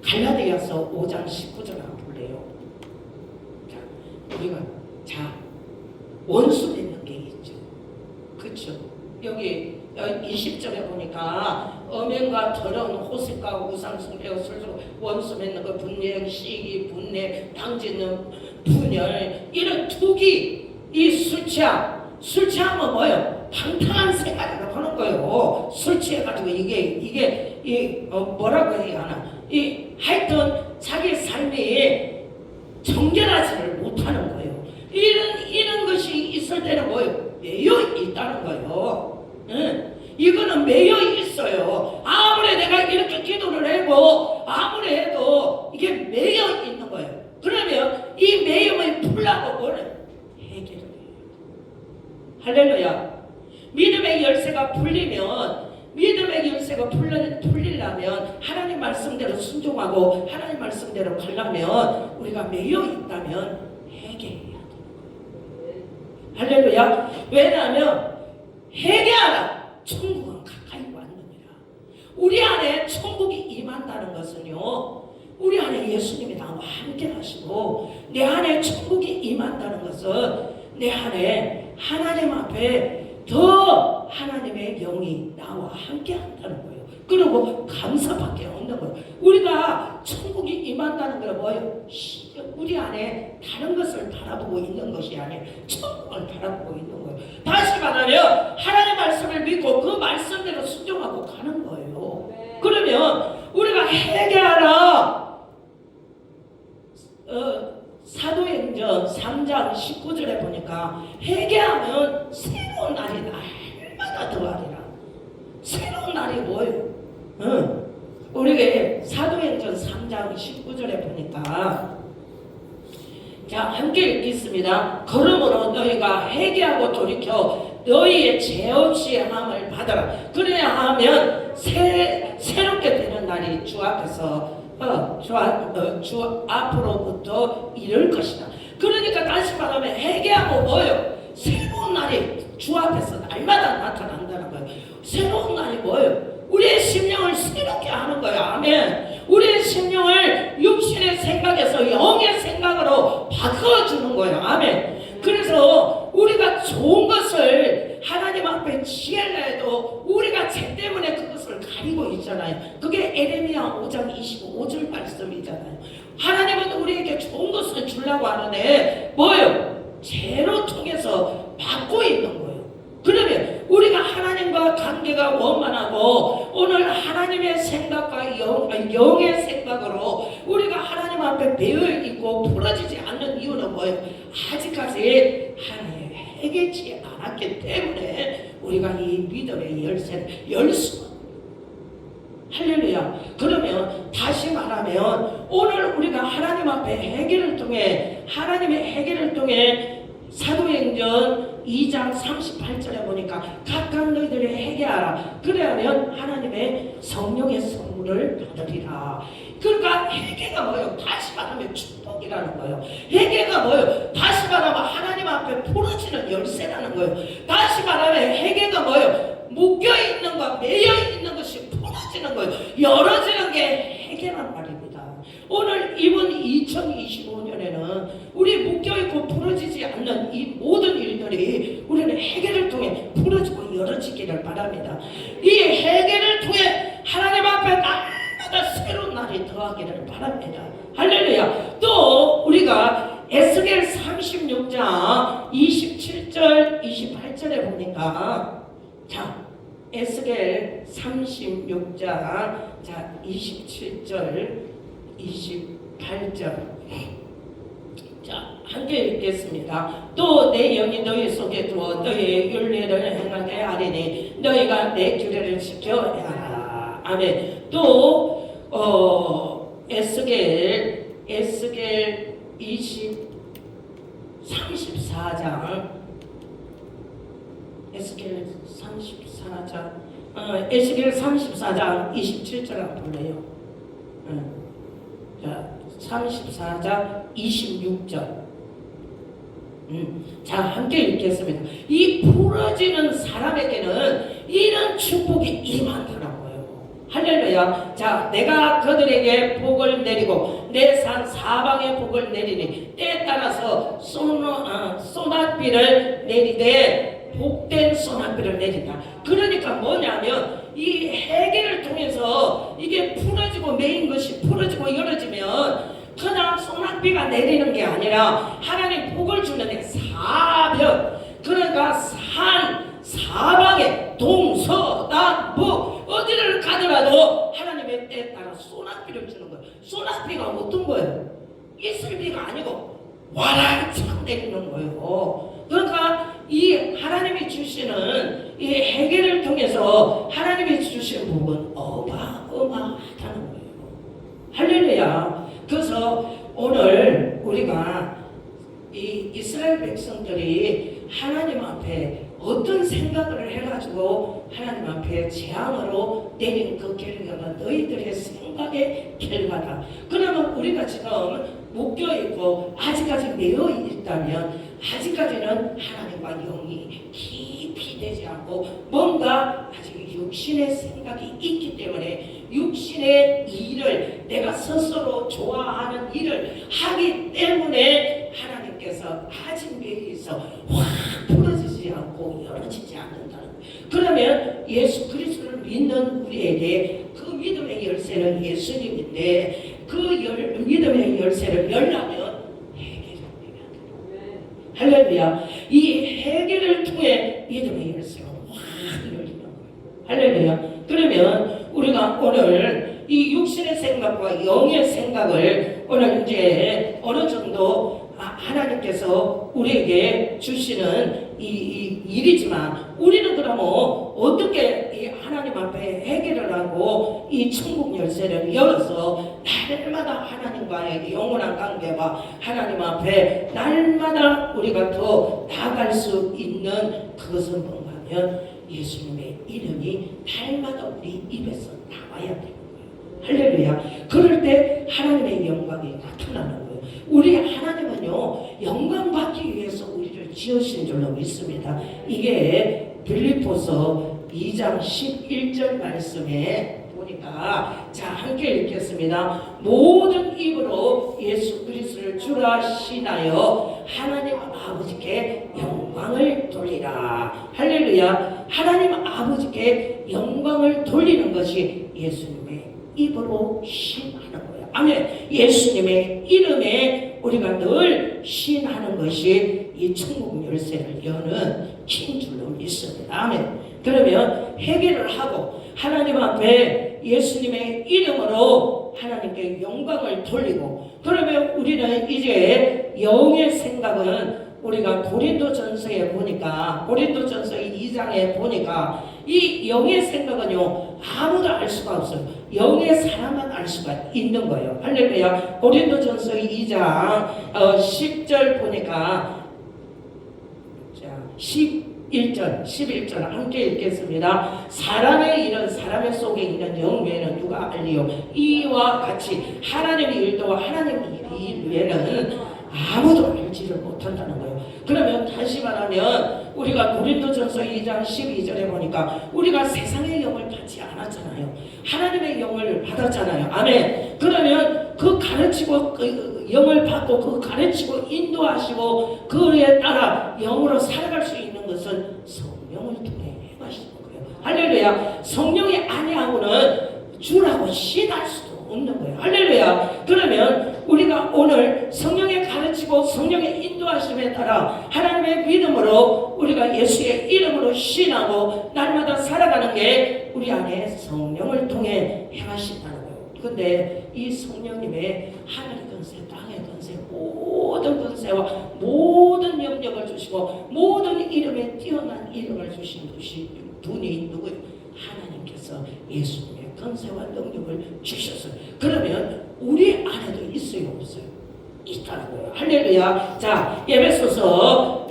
갈라디아서 5장 19절 한번 볼래요. 자, 우리가 원수 맺는 게 있죠. 그렇죠? 여기 20절에 보니까 엄연과 더러운 호색과 우상숭배와 술수 원수 맺는 거 분쟁, 시기, 분내, 당짓는 분열 이런 투기 이 술 취하면 뭐예요? 방탕한 생활을 하는 거예요. 술 취해가지고 이게 뭐라고 해야 하나? 하여튼 자기 삶이 정결하지를 못하는 거예요. 이런 것이 있을 때는 뭐예요? 매여 있다는 거예요. 이거는 매여 있어요. 아무리 내가 이렇게 기도를 해도 아무리 해도 이게 매여 있는 거예요. 그러면 이 매임을 풀라고 뭐는 해결을 해요. 할렐루야. 믿음의 열쇠가 풀리면 풀리려면 하나님 말씀대로 순종하고 하나님 말씀대로 가려면 우리가 매여 있다면 회개해야 되는 거예요. 할렐루야. 왜냐하면 회개하라. 천국은 가까이 왔느니라. 우리 안에 천국이 임한다는 것은요, 우리 안에 예수님이 나와 함께 하시고 내 안에 천국이 임한다는 것은 내 안에 하나님 앞에 더 하나님의 영이 나와 함께 한다는 거예요. 그리고 감사밖에 없는 거예요. 우리가 천국이 임한다는 건 뭐예요? 우리 안에 다른 것을 바라보고 있는 것이 아니라 천국을 바라보고 있는 거예요. 다시 말하면 하나님의 말씀을 믿고 그 말씀대로 순종하고 가는 거예요. 그러면 우리가 회개하라. 사도행전 3장 19절에 보니까 회개하면 새로운 날이 날마다 더하리라. 새로운 날이 뭐예요? 우리가 사도행전 3장 19절에 보니까 자, 함께 읽겠습니다. 그러므로 너희가 회개하고 돌이켜 너희의 죄 없이 함을 받아라. 그래야 하면 새롭게 되는 날이 주 앞에서 주 앞으로부터 이를 것이다. 그러니까 다시 말하면 회개하고 뭐예요? 새로운 날이 주 앞에서 날마다 나타난다는 거예요. 새로운 날이 뭐예요? 우리의 심령을 새롭게 하는 거예요. 아멘. 우리의 심령을 육신의 생각에서 영의 생각으로 바꿔주는 거예요. 아멘. 그래서 우리가 좋은 것을 하나님 앞에 지으려 해도 우리가 죄 때문에 그것을 가리고 있잖아요. 그게 에레미야 5장 25절 말씀이잖아요. 하나님은 우리에게 좋은 것을 주려고 하는데 뭐예요? 죄로 통해서 받고 있는 거예요. 그러면 우리가 하나님과 관계가 원만하고 오늘 하나님의 생각과 영의 생각으로 우리가 하나님 앞에 배어있고 부러지지 않는 이유는 뭐예요? 아직까지 하나님 회개치 않았기 때문에 우리가 이 믿음의 열쇠를 열 수가 없어요. 할렐루야. 그러면 다시 말하면 오늘 우리가 하나님 앞에 회개를 통해 하나님의 회개를 통해 사도행전 2장 38절에 보니까 각각 너희들이 회개하라. 그래야면 하나님의 성령의 선물을 받으리라. 그러니까 회개가 뭐예요? 다시 말하면 축복이라는 거예요. 회개가 뭐예요? 다시 말하면 하나님 앞에 풀어지는 열쇠라는 거예요. 다시 말하면 회개가 뭐예요? 묶여있는 것, 매여있는 것이 풀어지는 거예요. 열어지는 게 회개란 말입니다. 오늘 이번 2025년에는 우리 묶여있고 풀어지지 않는 이 모든 일들이 우리는 회개를 통해 풀어지고 열어지기를 바랍니다. 이 회개를 통해 하나님 앞에 날마다 새로운 날이 더하기를 바랍니다. 할렐루야. 또 우리가 에스겔 36장 27절 28절에 보니까 자, 에스겔 36장 자 27절 28절 자 함께 읽겠습니다. 또 내 영이 너희 속에 두어 너희의 윤리를 행하게 하리니 너희가 내 규례를 지켜야 하라. 아멘. 또 에스겔 34장 에스겔 34장 27절 한번 볼래요? 자, 34장 26절. 자, 함께 읽겠습니다. 이 부러지는 사람에게는 이런 축복이 임한다는 거예요. 할렐루야. 자, 내가 그들에게 복을 내리고 내 산 사방에 복을 내리니 때에 따라서 소낙비를 내리되 복된 소낙비를 내린다. 그러니까 뭐냐면 이 회개를 통해서 이게 풀어지고 매인 것이 풀어지고 열어지면 그냥 소낙비가 내리는 게 아니라 하나님 복을 주는데 사변, 그러니까 산 사방에 동서남북 어디를 가더라도 하나님의 때에 따라 소낙비를 주는 거예요. 소낙비가 어떤 거예요? 이슬비가 아니고 와라창 내리는 거예요. 그러니까 이 하나님이 주시는 이 회개를 통해서 하나님이 주신 복은 어마어마하다는 거예요. 할렐루야. 그래서 오늘 우리가 이 이스라엘 백성들이 하나님 앞에 어떤 생각을 해가지고 하나님 앞에 재앙으로 내린 그 결과가 너희들의 생각의 결과다. 그러면 우리가 지금 묶여있고 아직까지 매여 있다면 아직까지는 하나님과 영이 깊이 되지 않고 뭔가 아직 육신의 생각이 있기 때문에 육신의 일을 내가 스스로 좋아하는 일을 하기 때문에 하나님께서 아직 내에서 확 풀어지지 않고 열어지지 않는다는 거예요. 그러면 예수 그리스도를 믿는 우리에게 그 믿음의 열쇠는 예수님인데 그 믿음의 열쇠를 열려면 할렐루야. 이 회개를 통해 믿음의 열쇠가 확 열리는 거예요. 할렐루야. 그러면 우리가 오늘 이 육신의 생각과 영의 생각을 오늘 이제 어느 정도 하나님께서 우리에게 주시는 이 일이지만 우리는 그러면 어떻게 이 하나님 앞에 회개를 하고 이 천국 열쇠를 열어서 날마다 하나님과의 영원한 관계와 하나님 앞에 날마다 우리가 더 나아갈 수 있는 그것은 뭔가 하면 예수님의 이름이 날마다 우리 입에서 나와야 되는 거예요. 할렐루야. 그럴 때 하나님의 영광이 나타나는 거예요. 우리 하나님은요 영광 받기 위해서 우리를 지으신 줄로 믿습니다. 이게 빌립보서 2장 11절 말씀에 보니까 자 함께 읽겠습니다. 모든 입으로 예수 그리스도를 주라 신하여 하나님 아버지께 영광을 돌리라. 할렐루야. 하나님 아버지께 영광을 돌리는 것이 예수님의 입으로 신하는 거예요. 아멘. 예수님의 이름에 우리가 늘 신하는 것이 이 천국 열쇠를 여는 긴 줄로 믿습니다. 아멘. 그러면 회개를 하고 하나님 앞에 예수님의 이름으로 하나님께 영광을 돌리고 그러면 우리는 이제 영의 생각은 우리가 고린도전서에 보니까 고린도전서 2장에 보니까 이 영의 생각은요 아무도 알 수가 없어요. 영의 사람만 알 수가 있는 거예요. 할렐루야. 고린도전서 2장 10절 보니까 자 11절 함께 읽겠습니다. 사람의 일은 사람의 속에 있는 영 외에는 누가 알리요. 이와 같이 하나님의 일도 하나님의 일 외에는 아무도 알지를 못한다는 거예요. 그러면 다시 말하면 우리가 고린도전서 2장 12절에 보니까 우리가 세상의 영을 받지 않았잖아요. 하나님의 영을 받았잖아요. 아멘. 그러면 그 가르치고 그 영을 받고 그 가르치고 인도하시고 그에 따라 영으로 살아갈 수 있는 것은 성령을 통해 행하시는 거예요. 할렐루야. 성령이 아니하고는 주라고 신할 수도 없는 거예요. 할렐루야. 그러면 우리가 오늘 성령의 가르치고 성령의 인도하심에 따라 하나님의 믿음으로 우리가 예수의 이름으로 신하고 날마다 살아가는 게 우리 안에 성령을 통해 행하신다는 거예요. 근데 이 성령님의 하늘의 권세, 땅의 권세, 모든 권세와 모든 영역을 주시고 모든 이름에 뛰어난 이름을 주신 분이 누구예요? 하나님께서 예수님의 권세와 능력을 주셨어요. 그러면 우리 안에도 있어요, 없어요? 있다는 거예요. 할렐루야. 자, 예배소서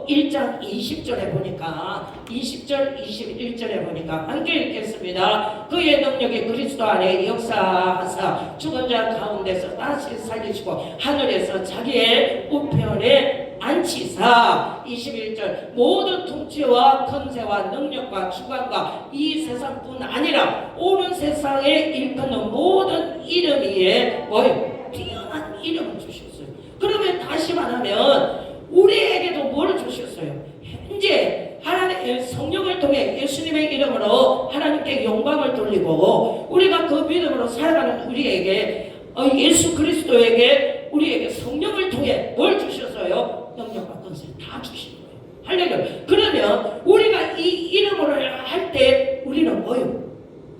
1장 20절에 보니까 20절 21절에 보니까 함께 읽겠습니다. 그의 능력이 그리스도 안에 역사하사 죽은 자 가운데서 다시 살리시고 하늘에서 자기의 우편에 안치사. 21절 모든 통치와 권세와 능력과 주관과 이 세상뿐 아니라 오는 세상에 일컫는 모든 이름 위에 뛰어난 이름을 주셨어요. 그러면 다시 말하면 우리에게도 뭘 주셨어요? 현재 하나님의 성령을 통해 예수님의 이름으로 하나님께 영광을 돌리고 우리가 그 믿음으로 살아가는 우리에게 예수 그리스도에게 우리에게 성령을 통해 뭘 주셨어요? 능력과 권세 다 주신 거예요. 할렐루야. 그러면 우리가 이 이름으로 할 때 우리는 뭐요?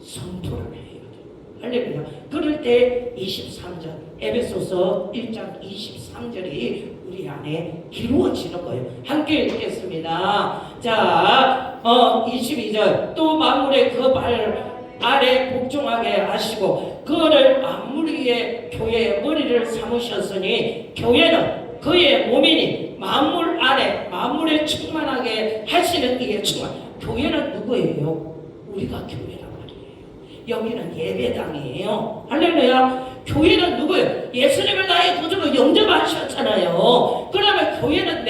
성토를 해야 돼요. 할렐루야. 그럴 때 23절 에베소서 1장 23절이 우리 안에 이루어지는 거예요. 함께 읽겠습니다. 자, 22절 또 만물의 그 발 아래 복종하게 하시고 그를 만물 위에 교회의 머리를 삼으셨으니 교회는 그의 몸이니 만물 안에 만물에 충만하게 하시는 이의 충만. 교회는 누구예요? 우리가 교회란 말이에요. 여기는 예배당이에요. 할렐루야. 교회는 누구예요? 예수님을 나의 구주로 영접하셨잖아요. 그러면 교회는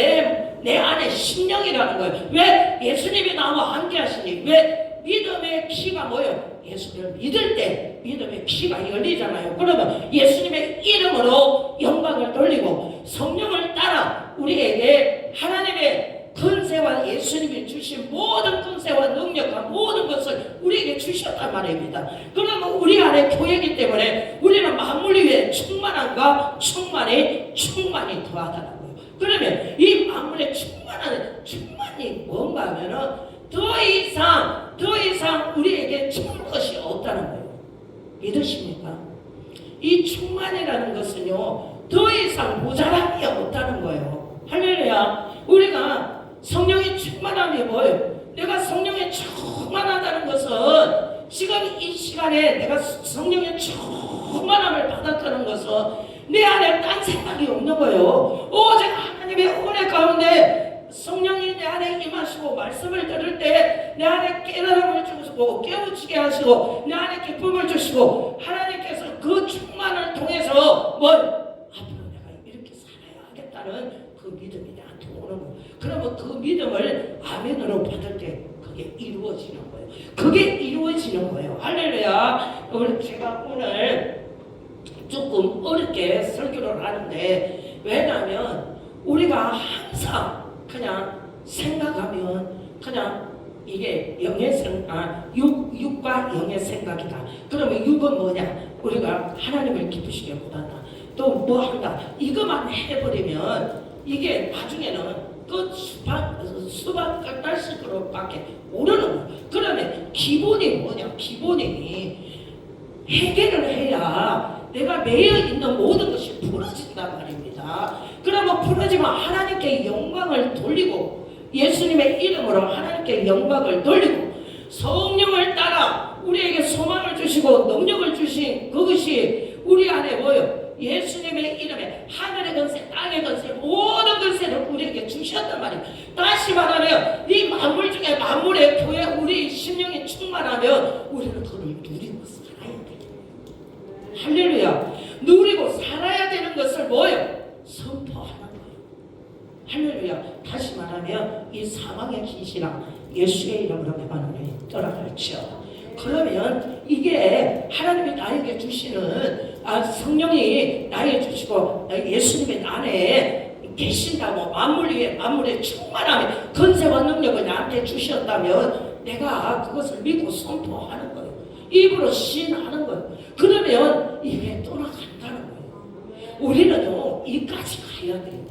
내 안에 심령이라는 거예요. 왜? 예수님이 나와 함께 하시니. 왜? 믿음의 키가 뭐예요? 예수를 믿을 때 믿음의 키가 열리잖아요. 그러면 예수님의 이름으로 영광을 돌리고 성령을 따라 우리에게 하나님의 권세와 예수님이 주신 모든 권세와 능력과 모든 것을 우리에게 주셨단 말입니다. 그러면 우리 안에 교회이기 때문에 우리는 만물 위에 충만함과 충만이 더하더라고요. 그러면 이 만물의 충만이 뭔가 하면은 더 이상 우리에게 채울 것이 없다는 거예요. 믿으십니까? 이 충만이라는 것은요, 더 이상 모자람이 없다는 거예요. 할렐루야. 우리가 성령의 충만함이 뭐예요? 내가 성령의 충만하다는 것은 지금 이 시간에 내가 성령의 충만함을 받았다는 것은 내 안에 딴 생각이 없는 거예요. 오직 하나님의 은혜 가운데 성령이 내 안에 임하시고 말씀을 들을 때 내 안에 깨달음을 주시고 깨우치게 하시고 내 안에 기쁨을 주시고 하나님께서 그 충만을 통해서 앞으로 내가 이렇게 살아야 하겠다는 그 믿음이 나한테 오는 거예요. 그러면 그 믿음을 아멘으로 받을 때 그게 이루어지는 거예요. 그게 이루어지는 거예요. 할렐루야. 제가 오늘 조금 어렵게 설교를 하는데, 왜냐하면 우리가 항상 그냥 생각하면 그냥 이게 육과 영의 생각이다. 그러면 육은 뭐냐? 우리가 하나님을 기쁘시게 못한다. 또 뭐 한다. 이것만 해버리면 이게 나중에는 그 수박 딸식으로밖에 모르는 거예요. 그러면 기본이 뭐냐? 기본이 해결을 해야 내가 매여 있는 모든 것이 풀어진단 말입니다. 그러면 풀어지면 하나님께 영광을 돌리고 예수님의 이름으로 하나님께 영광을 돌리고 성령을 따라 우리에게 소망을 주시고 능력을 주신 그것이 우리 안에 뭐예요? 예수님의 이름에 하늘의 권세, 땅의 권세, 모든 권세를 우리에게 주셨단 말이에요. 다시 말하면 이 만물 중에 만물의 교회 우리 심령이 충만하면 우리는 그걸 누리고 살아야 돼요. 할렐루야. 누리고 살아야 되는 것을 뭐예요? 선포하는 거예요. 할렐루야. 다시 말하면 이 사망의 진실아 예수의 이름으로 하나님이 떠나갈지어다. 그러면 이게 하나님이 나에게 주시는 성령이 나에게 주시고 예수님의 안에 계신다고 만물 위에 만물의 충만함에 권세와 능력을 나한테 주셨다면 내가 그것을 믿고 선포하는 거예요. 입으로 시인하는 거예요. 그러면 이게 떠나간다는 거예요. 우리는요 이까지 가야 돼요.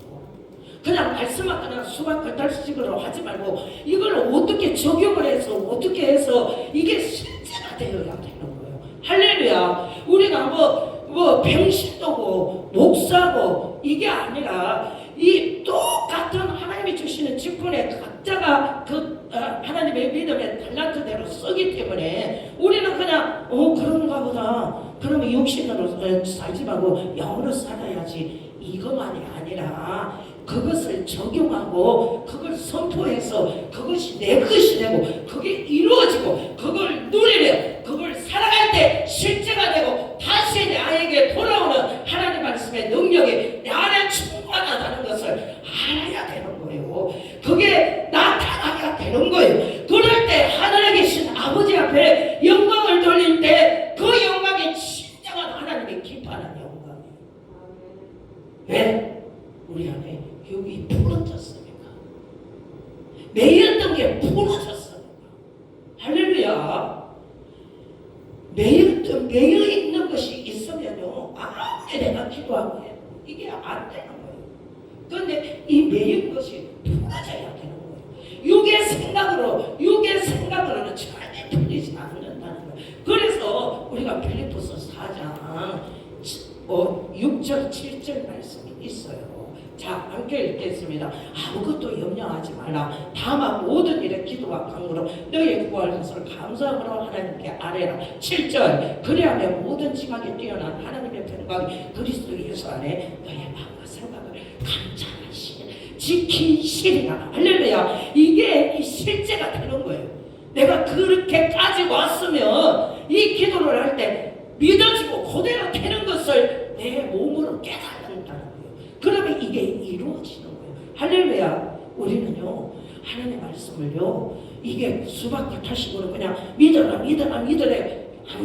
그냥 말씀만 그냥 수박 겉달식으로 하지 말고 이걸 어떻게 적용을 해서 어떻게 해서 이게 실제가 되어야 되는 거예요. 할렐루야. 우리가 뭐 병신도고 목사고 이게 아니라 이 똑같은 하나님이 주시는 직분에 각자가 그 하나님의 믿음의 달란트대로 쓰기 때문에 우리는 그냥 그런가 보다. 그러면 육신으로 살지 말고 영으로 살아야지. 이것만이 아니라 그것을 적용하고 그걸 선포해서 그것이 내 것이 되고 그게 이루어지고 그걸 누리려 그걸 살아갈 때 실제가 되고 다시 나에게 돌아오는 하나님 말씀의 능력이 내 안에 충만하다는 것을 알아야 되는 거예요. 그게 나타나야 되는 거예요. 그럴 때 하늘에 계신 아버지 앞에 영광을 돌릴 때 그 영광이 진정한 하나님의 기뻐하는 영광이에요. 왜? 우리 안에 여기 풀어졌으니까. 매였던 게 풀어졌으니까. 할렐루야. 매여 있는 것이 있으면요 아무리 내가 기도하고 해도 이게 안 되는 거예요. 그런데 이 매인 것이 풀어져야 되는 거예요. 육의 생각으로는 절대 풀리지 않는다는 거예요. 그래서 우리가 빌립보서 4장 6절 7절 말씀이 있어요. 자, 함께 읽겠습니다. 아무것도 염려하지 말라. 다만 모든 일에 기도와 간구로 너희의 구할 것을 감사함으로 하나님께 아뢰라. 7절 그리하면 모든 지각에 뛰어난 하나님의 평강이 그리스도 예수 안에 너희의 마음과 생각을 감찰하시니 지키시리라. 할렐루야. 이게 이 실제가 되는 거예요. 내가 그렇게까지 왔으면 이 기도를 할 때 믿어지고 그대로 되는 것을 내 몸으로 깨닫는다는 거예요. 그러면 이게 이루어지는 거예요. 우리는요 하나님의 말씀을요 이게 수박겉타식으로 그냥 믿어라 안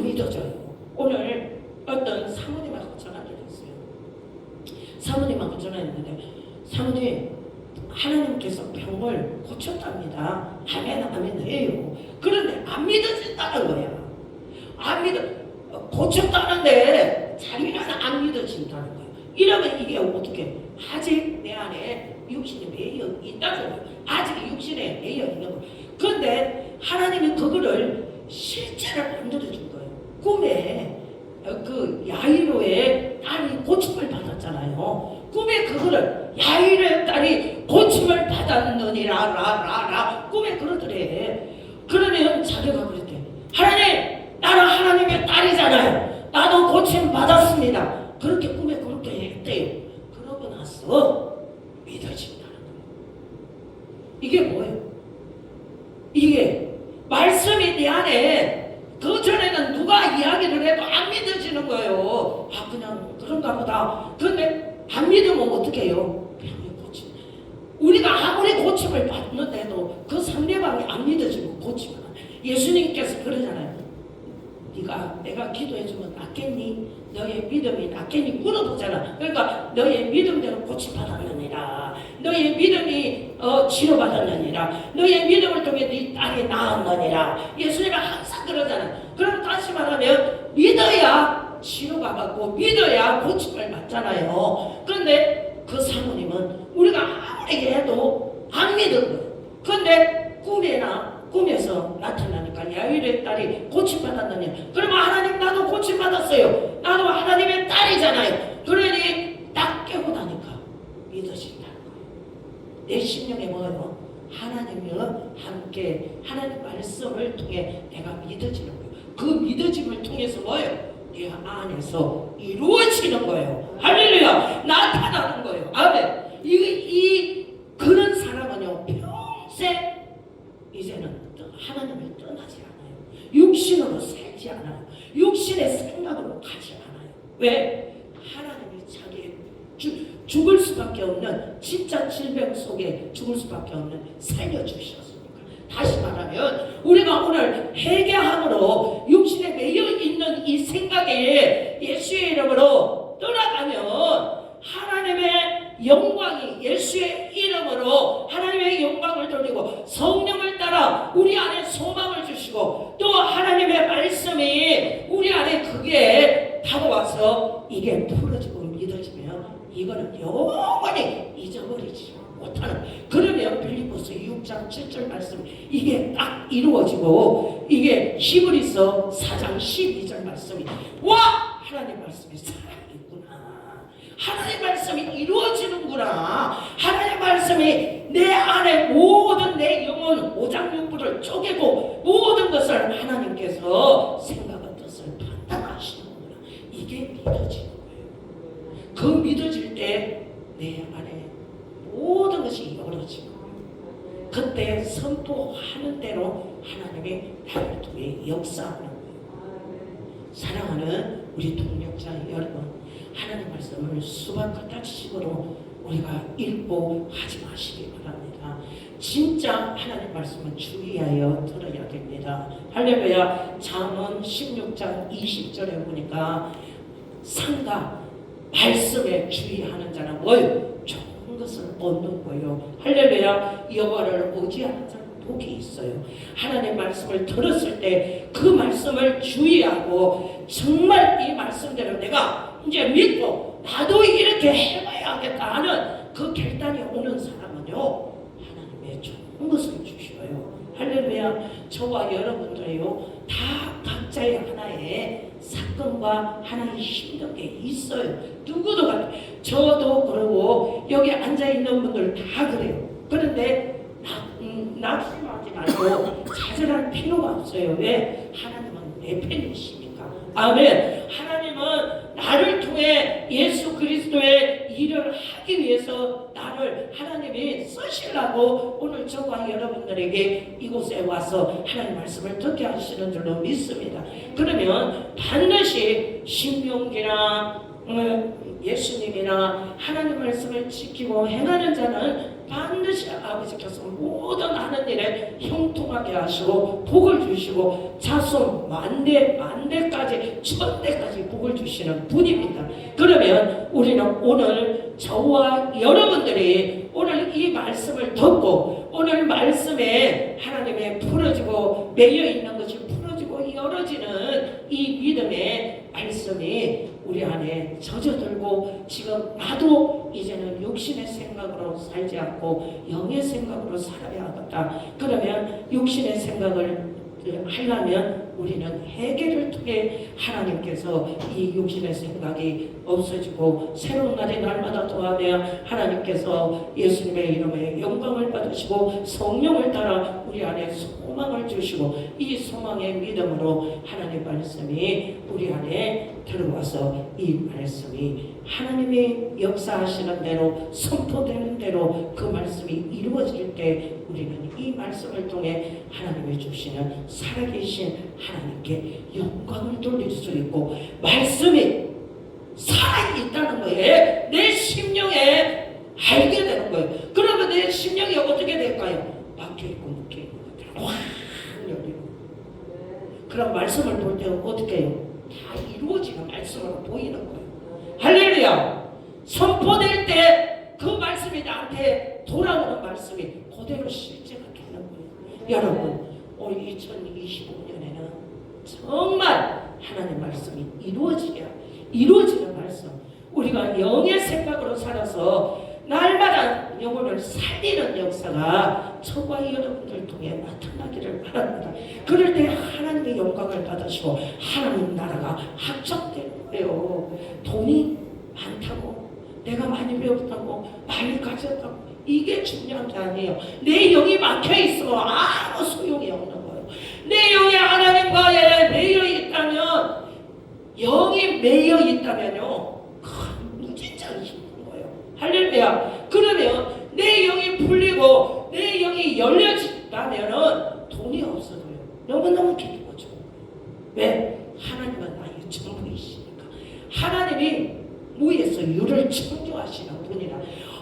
믿어져요. 오늘 어떤 사모님하고 전화를 했어요. 사모님하고 전화했는데 사모님 하나님께서 병을 고쳤답니다. 아멘 해요. 그런데 안 믿어진다는 거야. 안 믿어 고쳤다는데 자기는 안 믿어진다는 거예요. 이러면 이게 어떻게 아직 내 안에 육신이 매여 있다는 거예요. 아직 육신에 매여 있는 거예요. 그런데 하나님이 그거를 실제로 만들어준 거예요. 꿈에 그 야이로의 딸이 고침을 받았잖아요. 꿈에 그거를 야이로의 딸이 고침을 받았느니라 꿈에 그러더래. 그러면 자기가 그랬대. 하나님 나는 하나님의 딸이잖아요. 나도 고침 받았습니다. 그렇게 꿈에 그렇게 했대요. 그러고 나서 믿어진다는 거예요. 이게 뭐예요? 이게 말씀이 내 안에 그 전에는 누가 이야기를 해도 안 믿어지는 거예요. 아 그냥 그런가 보다. 그런데 안 믿으면 어떻게 해요? 병이 고침. 우리가 아무리 고침을 받는데도 그 상대방이 안 믿어지고 고치면 예수님께서 그러잖아요. 네가 내가 기도해주면 낫겠니? 너의 믿음이 낫겠니? 물어보잖아. 그러니까 너의 믿음대로 고침받았느니라. 너의 믿음이 치료받았느니라. 너의 믿음을 통해 네 딸이 나았느니라. 예수님은 항상 그러잖아. 그럼 다시 말하면 믿어야 치료가 받고 믿어야 고침을 받잖아요. 그런데 그 사모님은 우리가 아무리 해도 안 믿은 거예요. 그런데 꿈에서 나타나니까 야일의 딸이 고침받았느냐. 그러면 하나님 나도 고침받았어요. 나도 하나님의 딸이잖아요. 그러니 딱 깨고 나니까 믿어진다는 거예요. 내 심령에 뭐예요? 하나님과 함께 하나님 말씀을 통해 내가 믿어지는 거예요. 그 믿어짐을 통해서 뭐예요? 내 안에서 이루어지는 거예요. 할렐루야. 나타나는 거예요. 아멘. 그런 사람은요 평생 이제는 하나님을 떠나지 않아요. 육신으로 살지 않아요. 육신의 생각으로 가지 않아요. 왜? 하나님이 자기 죽을 수밖에 없는 진짜 질병 속에 죽을 수밖에 없는 살려주셨으니까. 다시 말하면 우리가 오늘 회개함으로 육신에 매여 있는 이 생각에 예수의 이름으로 떠나가면 하나님의 영광이 예수의 이름으로 하나님의 영광을 돌리고 성령을 따라 우리 안에 소망을 주시고 또 하나님의 말씀이 우리 안에 그게 다가와서 이게 풀어지고 믿어지면 이거는 영원히 잊어버리지 못하는. 그러면 빌립보서 6장 7절 말씀 이게 딱 이루어지고 이게 히브리서 4장 12절 말씀이 와 하나님 말씀이 살아있구나. 하나님 말씀이 이루어지는구나. 하나님 말씀이 내 안에 모든 내 영혼 오장육부를 쪼개고 모든 것을 하나님께서 생각과 뜻을 판단하시는구나. 이게 믿어지는 거예요. 그 믿어질 때 내 안에 모든 것이 열어지고 그때 선포하는 대로 하나님이 나를 통해 역사하는 거예요. 사랑하는 우리 동력자 여러분, 하나님 말씀을 수박같은 식으로 우리가 읽고 하지 마시기 바랍니다. 진짜 하나님 말씀은 주의하여 들어야 됩니다. 할렐루야. 잠언 16장 20절에 보니까 상가 말씀에 주의하는 자는 뭐요? 좋은 것을 얻는 거요. 할렐루야. 여호와를 의지하는 자는 복이 있어요. 하나님 말씀을 들었을 때 그 말씀을 주의하고 정말 이 말씀대로 내가 이제 믿고 나도 이렇게 해봐야겠다 하는 그 결단이 오는 사람은요 하나님의 좋은 것을 주셔요. 할렐루야. 저와 여러분들이요 다 각자의 하나의 사건과 하나의 힘든 게 있어요. 누구도 같아요. 저도 그러고 여기 앉아있는 분들 다 그래요. 그런데 낙심하지 말고 좌절할 필요가 없어요. 왜? 하나님은 내 편이십니까? 아멘. 하나님은 나를 통해 예수 그리스도의 일을 하기 위해서 나를 하나님이 쓰시려고 오늘 저와 여러분들에게 이곳에 와서 하나님 말씀을 듣게 하시는 줄로 믿습니다. 그러면 반드시 신명기나 예수님이나 하나님 말씀을 지키고 행하는 자는 반드시 아버지께서 모든 하는 일에 형통하게 하시고 복을 주시고 자손 만대까지 천대까지 복을 주시는 분입니다. 그러면 우리는 오늘 저와 여러분들이 오늘 이 말씀을 듣고 오늘 말씀에 하나님의 풀어지고 매여있는 것이 풀어지고 열어지는 이 믿음의 말씀이 우리 안에 젖어들고 지금 나도 이제는 육신의 생각으로 살지 않고 영의 생각으로 살아야겠다. 그러면 육신의 생각을 하려면 우리는 회개를 통해 하나님께서 이 육신의 생각이 없어지고 새로운 날이 날마다 더하며 하나님께서 예수님의 이름에 영광을 받으시고 성령을 따라 우리 안에 소망을 주시고 이 소망의 믿음으로 하나님 말씀이 우리 안에 들어와서 이 말씀이 하나님이 역사하시는 대로 선포되는 대로 그 말씀이 이루어질 때 우리는 이 말씀을 통해 하나님이 주시는 살아계신 하나님께 영광을 돌릴 수 있고 말씀이 살아있다는 거예요. 내 심령에 알게 되는 거예요. 그러면 내 심령이 어떻게 될까요? 막혀있고 묶여있는 것들을 확 열리고 그런 말씀을 볼 때는 어떻게 해요? 다 이루어지는 말씀으로 보이는 거예요. 할렐루야. 선포될 때 그 말씀이 나한테 돌아오는 말씀이 그대로 실제가 되는 거예요. 여러분 올 2025년에는 정말 하나님 말씀이 이루어지는 말씀, 우리가 영의 생각으로 살아서 날마다 영혼을 살리는 역사가 저와 여러분들 통해 나타나기를 바랍니다. 그럴 때 하나님의 영광을 받으시고 하나님 나라가 확장되는 거예요. 돈이 많다고 내가 많이 배웠다고 많이 가졌다고 이게 중요한 게 아니에요. 내 영이 막혀있어 아무 소용이 없는 거예요. 내 영이 하나님과의 매여 있다면, 영이 매여 있다면요 큰 무진장이 힘든 거예요. 할렐루야. 그러면 내 영이 풀리고 내 영이 열려진다면은 돈이 없어도요 너무너무 기쁘죠. 왜? 하나님은 나의 전부이시니까. 하나님이 무에서 유를 창조하시는 분이라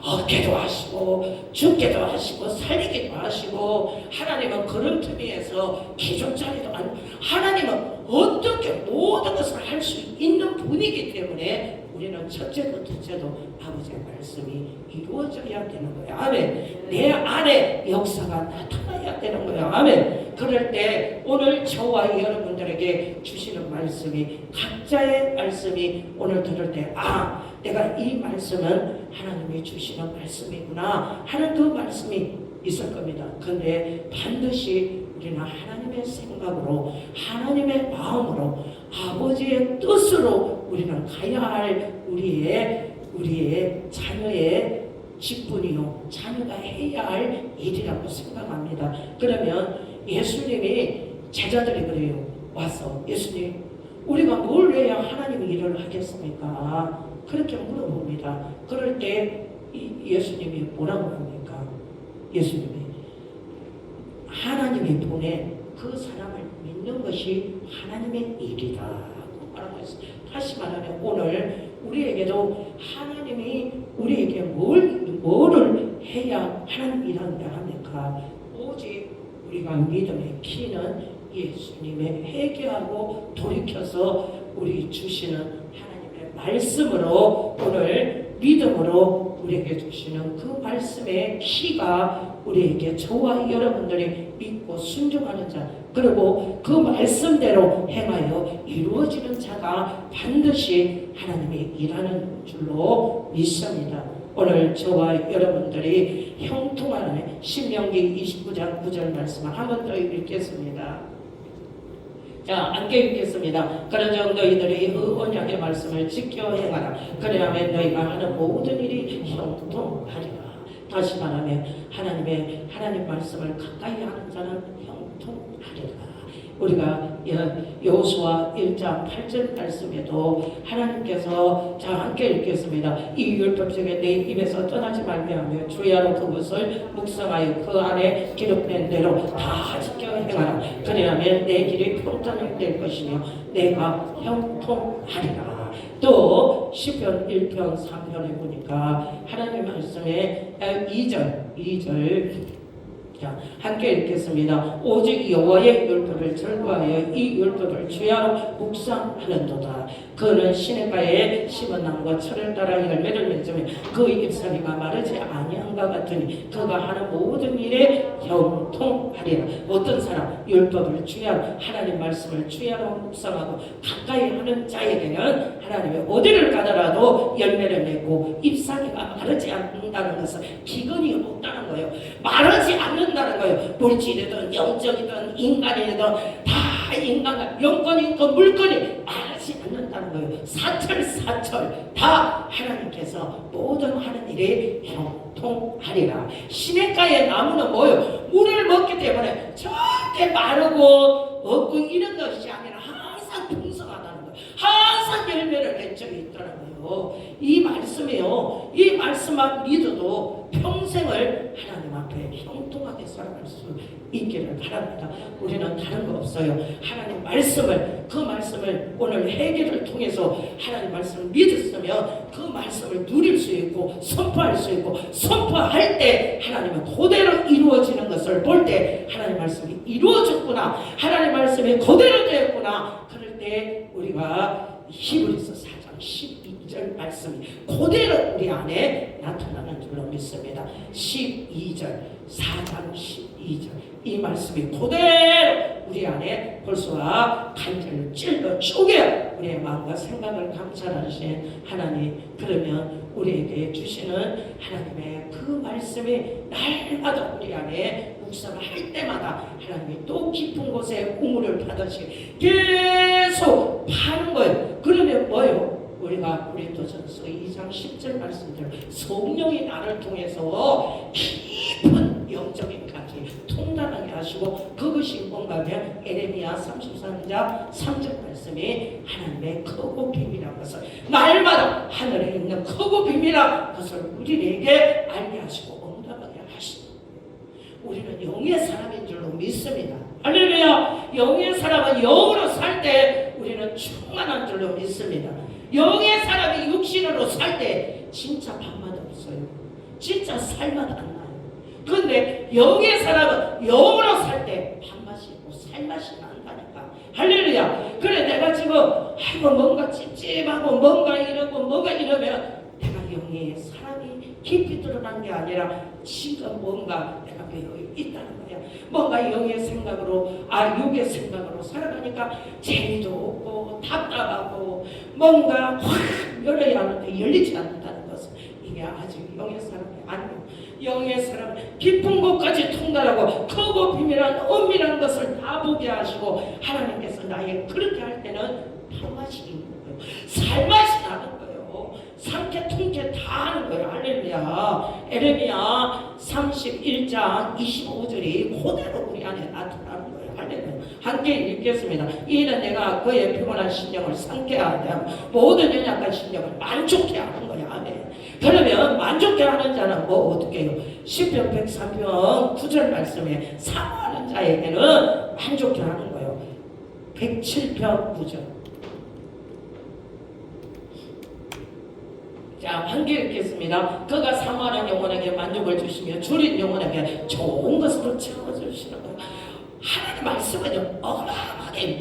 얻게도 하시고 죽게도 하시고 살리기도 하시고 하나님은 걸음터미에서 기존자리도 아니고 하나님은 어떻게 모든 것을 할 수 있는 분이기 때문에 우리는 첫째도 둘째도 아버지의 말씀이 이루어져야 되는 거예요. 아멘. 내 안에 역사가 나타나야 되는 거예요. 아멘. 그럴 때 오늘 저와 여러분들에게 주시는 말씀이 각자의 말씀이 오늘 들을 때 내가 이 말씀은 하나님이 주시는 말씀이구나 하는 그 말씀이 있을 겁니다. 그런데 반드시 우리는 하나님의 생각으로 하나님의 마음으로 아버지의 뜻으로 우리는 가야 할 우리의 자녀의 직분이요 자녀가 해야 할 일이라고 생각합니다. 그러면 예수님이 제자들이 그래요. 와서 예수님 우리가 뭘 해야 하나님의 일을 하겠습니까? 그렇게 물어봅니다. 그럴 때 예수님이 뭐라고 합니까? 예수님이 하나님이 보낸 그 사람을 믿는 것이 하나님의 일이다. 다시 말하면 오늘 우리에게도 하나님이 우리에게 뭐를 해야 하나님 일한다 합니까? 오직 우리가 믿음의 키는 예수님의 회개하고 돌이켜서 우리 주시는 하나님의 말씀으로 오늘 믿음으로 우리에게 주시는 그 말씀의 키가 우리에게 저와 여러분들이 믿고 순종하는 자 그리고 그 말씀대로 행하여 이루어지는 자가 반드시 하나님이 일하는 줄로 믿습니다. 오늘 저와 여러분들이 형통하는 신명기 29장 9절 말씀을 한 번 더 읽겠습니다. 자, 함께 읽겠습니다. 그런즉 너희들이 그 언약의 말씀을 지켜 행하라. 그래야만 너희가 하는 모든 일이 형통하리라. 다시 말하면 하나님 말씀을 가까이 하는 자는 형통하리라. 우리가 여호수아 1장 8절 말씀에도 하나님께서 자 함께 읽겠습니다. 이 율법 중에 내 입에서 떠나지 말게 하며 주야로 그것을 묵상하여 그 안에 기록된 대로 다 지켜 행하라. 그래야만 내 길이 평탄할 것이며 내가 형통하리라. 또 시편 1편 3편에 보니까 하나님 말씀에 2절 자, 함께 읽겠습니다. 오직 여호와의 율법을 절거하여 이 율법을 주야로 묵상하는도다. 그는 시냇가에 심은 나무가 철을 따라 열매를 맺으며 그 잎사귀가 마르지 아니한가 같으니 그가 하는 모든 일에 형통하리라. 어떤 사람 율법을 주야로 하나님 말씀을 주야로 묵상하고 가까이 하는 자에게는 하나님의 어디를 가더라도 열매를 맺고 잎사귀가 마르지 않는다는 것은 기근이 없다는 거예요. 마르지 않는다는 거예요. 물질이든 영적이든 인간이든 다 인간과 영권이 있고 물건이 마르지 않는다는 거예요. 사철 다 하나님께서 모든 하는 일이 형통하리라. 시냇가의 나무는 뭐예요? 물을 먹기 때문에 절대 마르고 없고 이런 것이 아니라 항상 풍성하다는 거예요. 항상 열매를 맺혀 있더라는 거예요. 이 말씀이요, 이 말씀만 믿어도 평생을 하나님 앞에 형통하게 살아갈 수 있기를 바랍니다. 우리는 다른 거 없어요. 하나님 말씀을, 그 말씀을 오늘 회개를 통해서 하나님 말씀을 믿었으면 그 말씀을 누릴 수 있고 선포할 수 있고, 선포할 때 하나님은 그대로 이루어지는 것을 볼 때 하나님 말씀이 이루어졌구나, 하나님 말씀이 그대로 되었구나, 그럴 때 우리가 히브리서 4장 12절 말씀이 그대로 우리 안에 나타나는 줄로 믿습니다. 12절, 4장 12절 이 말씀이 그대로 우리 안에 벌써와 간절히 찔러 쪼개 우리의 마음과 생각을 감찰하신 하나님, 그러면 우리에게 주시는 하나님의 그 말씀이 날마다 우리 안에 묵상할 때마다 하나님이 또 깊은 곳에 우물을 받으시 계속 파는 거예요. 그러면 뭐예요? 우리가 고린도전서 2장 10절 말씀대로 성령이 나를 통해서 깊은 영적인 가치 통달하게 하시고, 그것이 뭔가 하면 에레미야 33장 3절 말씀이 하나님의 크고 비밀한 것을 날마다 하늘에 있는 크고 비밀한 것을 우리에게 알게 하시고 응답하게 하시고, 우리는 영의 사람인 줄로 믿습니다. 할렐루야. 영의 사람은 영으로 살 때 우리는 충만한 줄로 믿습니다. 영의 사람이 육신으로 살 때 진짜 밥맛 없어요. 진짜 살맛 안 나요. 그런데 영의 사람은 영으로 살 때 밥맛이 있고 살맛이 난다니까. 할렐루야. 그래 내가 지금 아이고 뭔가 찝찝하고 뭔가 이러고 뭔가 이러면 내가 영의 사람이 깊이 드러난 게 아니라 지금 뭔가 내가 배어 있다는 거야. 뭔가 영의 생각으로 육의 생각으로 살아가니까 재미도 없고 답답하고 뭔가 확 열어야 하는데 열리지 않는다는 것은 이게 아직 영의 사람이 아니고, 영의 사람은 깊은 곳까지 통달하고 크고 비밀한 은밀한 것을 다 보게 하시고, 하나님께서 나의 그렇게 할 때는 밥맛이 있는 거예요. 살맛이 나는 거예요. 삼켜 통째 다 하는 거예요. 할렐루야. 에레미야 31장 25절이 그대로 우리 안에 나타나는 거예요. 할렐루야. 함께 읽겠습니다. 이는 내가 그의 피곤한 심령을 상쾌 하되 모든 연약한 심령을 만족케 하는 거야. 아멘. 그러면 만족케 하는 자는 뭐 어떻게 해요? 시편 103편 9절 말씀에 사모하는 자에게는 만족케 하는 거예요. 107편 9절. 자, 함께 읽겠습니다. 그가 사모하는 영혼에게 만족을 주시며 줄인 영혼에게 좋은 것으로 채워주시는 거예요. 하나님 말씀은요 어마어마하게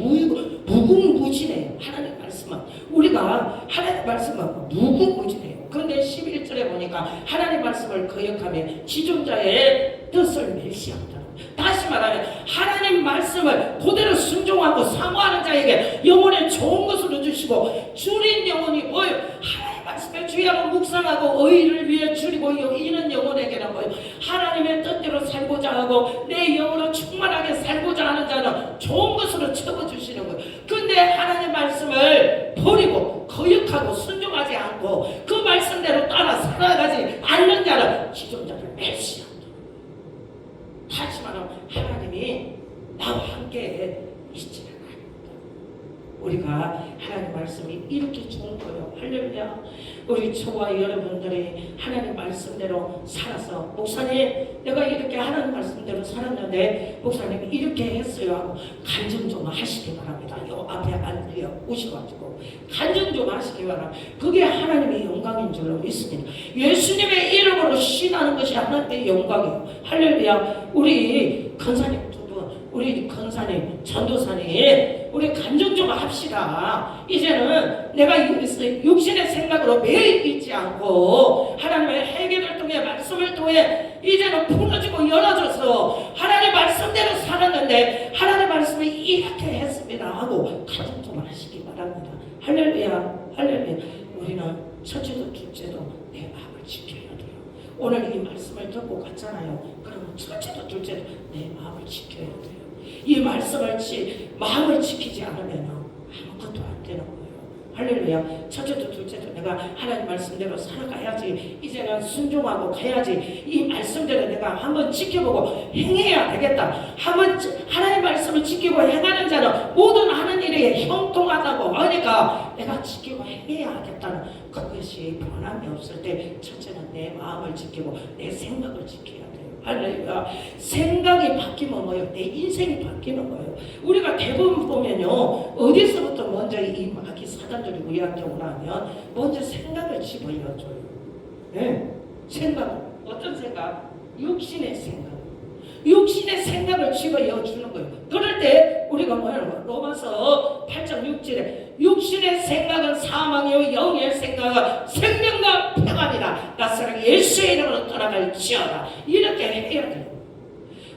무궁무진해요. 하나님 말씀은 우리가 하나님 말씀은 무궁무진해요. 그런데 11절에 보니까 하나님 말씀을 거역하며 지존자의 뜻을 멸시한다. 다시 말하면 하나님 말씀을 그대로 순종하고 사모하는 자에게 영혼에 좋은 것으로 주시고, 줄인 영혼이 뭐예요? 하나님 말씀에 주야로 묵상하고 의를 위해 줄이고 이는 영혼에게는 뭐예요? 하나님의 뜻대로 살고자 하고 내 영으로 충만하게 살고자 하는 자는 좋은 것으로 채워주시는 거예요. 근데 하나님 말씀을 버리고 거역하고 순종하지 않고 그 말씀대로 따라 살아가지 않는 자는 지존자를 멸시한다. 다시 말하면 하나님이 나와 함께 있지는 않습니다. 우리가 하나님 말씀이 이렇게 좋은 거예요. 할렐루야. 우리 저와 여러분들이 하나님 말씀대로 살아서 목사님 내가 이렇게 하나님 말씀대로 살았는데 목사님 이렇게 했어요 하고 간증 좀 하시기 바랍니다. 요 앞에 앉으려 오셔가지고 간증 좀 하시기 바랍니다. 그게 하나님의 영광인 줄로 믿습니다. 예수님의 이름으로 신하는 것이 하나님의 영광이에요. 할렐루야. 우리 권사님 두 분, 우리 권사님, 전도사님, 우리 간증 좀 합시다. 이제는 내가 육신의 생각으로 매일 있지 않고 하나님의 회개를 통해 말씀을 통해 이제는 풀어지고 열어져서 하나님 말씀대로 살았는데 하나님 말씀이 이렇게 했습니다 하고 간증 좀 하시기 바랍니다. 할렐루야. 할렐루야. 우리는 첫째도 둘째도 내 마음을 지켜야 돼요. 오늘 이 말씀을 듣고 갔잖아요. 그러면 첫째도 둘째도 내 마음을 지켜야 돼요. 이 말씀을 마음을 지키지 않으면 아무것도 안 되는 거예요. 할렐루야. 첫째도 둘째도 내가 하나님 말씀대로 살아가야지. 이제는 순종하고 가야지. 이 말씀대로 내가 한번 지켜보고 행해야 되겠다. 한번 하나님 말씀을 지키고 행하는 자는 모든 하는 일에 형통하다고 하니까 내가 지키고 행해야 하겠다는 그것이 변함이 없을 때 첫째는 내 마음을 지키고 내 생각을 지켜야 돼요. 할렐루야. 생각이 바뀌면 뭐예요? 내 인생이 바뀌는 거예요. 우리가 대부분 보면요, 어디서부터 먼저 이 마귀 사단들이 우리한테 오라면 먼저 생각을 집어넣어줘요. 네. 생각. 어떤 생각? 육신의 생각. 육신의 생각을 집어넣어주는 거예요. 그럴 때 우리가 뭐예요? 로마서 8장 6절에 육신의 생각은 사망이요 영의 생각은 생명과 평안이라. 나사랑 예수의 이름으로 떠나갈지어다. 이렇게 해야 돼요.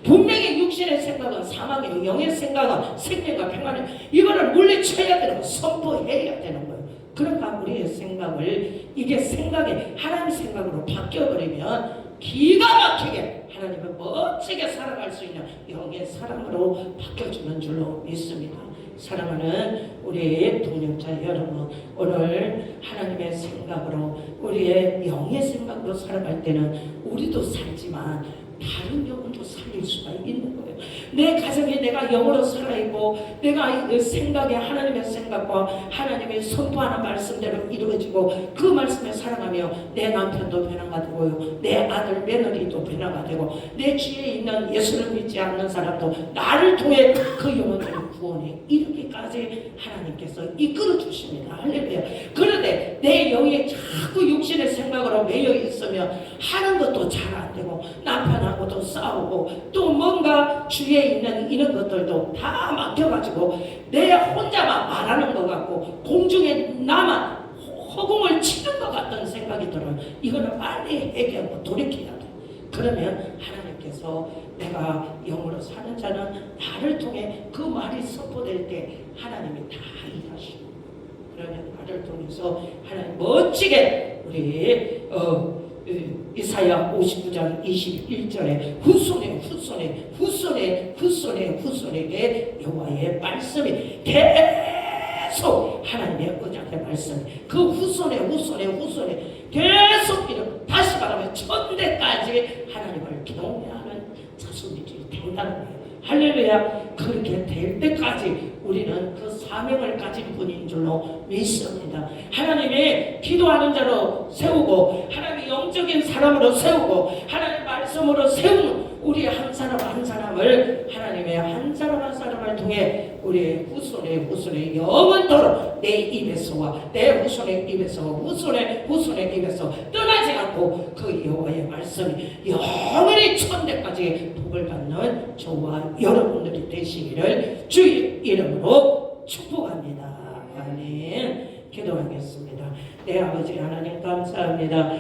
분명히 육신의 생각은 사망이요 영의 생각은 생명과 평안이에요. 이거를 물리쳐야 되는 거, 선포해야 되는 거예요. 그러니까 우리의 생각을 이게 생각이 하나님 생각으로 바뀌어버리면 기가 막히게 하나님을 멋지게 살아갈 수 있는 영의 사람으로 바뀌어주는 줄로 믿습니다. 사랑하는 우리 동역자 여러분, 오늘 하나님의 생각으로 우리의 영의 생각으로 살아갈 때는 우리도 살지만 다른 영혼도 살릴 수가 있는 거예요. 내 가정에 내가 영으로 살아있고 내가 생각에 하나님의 생각과 하나님의 선포하는 말씀대로 이루어지고 그 말씀에 살아가며 내 남편도 변화가 되고요, 내 아들 며느리도 변화가 되고 내 주위에 있는 예수를 믿지 않는 사람도 나를 통해 그 영혼들을 구원해 이르기까지 하나님께서 이끌어 주십니다. 할렐루야. 그런데 내 영이 자꾸 육신의 생각으로 매여 있으면 하는 것도 잘 안 되고 남편하고도 싸우고 또 뭔가 주위에 있는 이런 것들도 다 막혀가지고 내 혼자만 말하는 것 같고 공중에 나만 허공을 치는 것 같은 생각이 들어요. 이거는 빨리 해결하고 돌이켜야 돼. 그러면 하나님께서 내가 영으로 사는 자는 나를 통해 그 말이 선포될 때 하나님이 다 일하시고 그러면 나를 통해서 하나님 멋지게 우리 이사야 59장 21절에 후손의 여호와의 말씀이 계속 하나님의 언약의 말씀 그 후손의 계속 이렇게 다시 말하면 천대까지 하나님을 경외하는 자손들이 된다는 거예요. 할렐루야. 그렇게 될 때까지 우리는 그 사명을 가진 분인 줄로 믿습니다. 하나님이 기도하는 자로 세우고 하나님의 영적인 사람으로 세우고 하나님의 말씀으로 세우는 우리 한 사람 한 사람을 하나님의 한 사람 한 사람을 통해 우리 후손의 영원토록 내 입에서와 내 후손의 입에서 떠나지 않고 그 여호와의 말씀이 영원히 천대까지 복을 받는 저와 여러분들이 되시기를 주의 이름으로 축복합니다. 아멘. 기도하겠습니다. 내 아버지 하나님 감사합니다.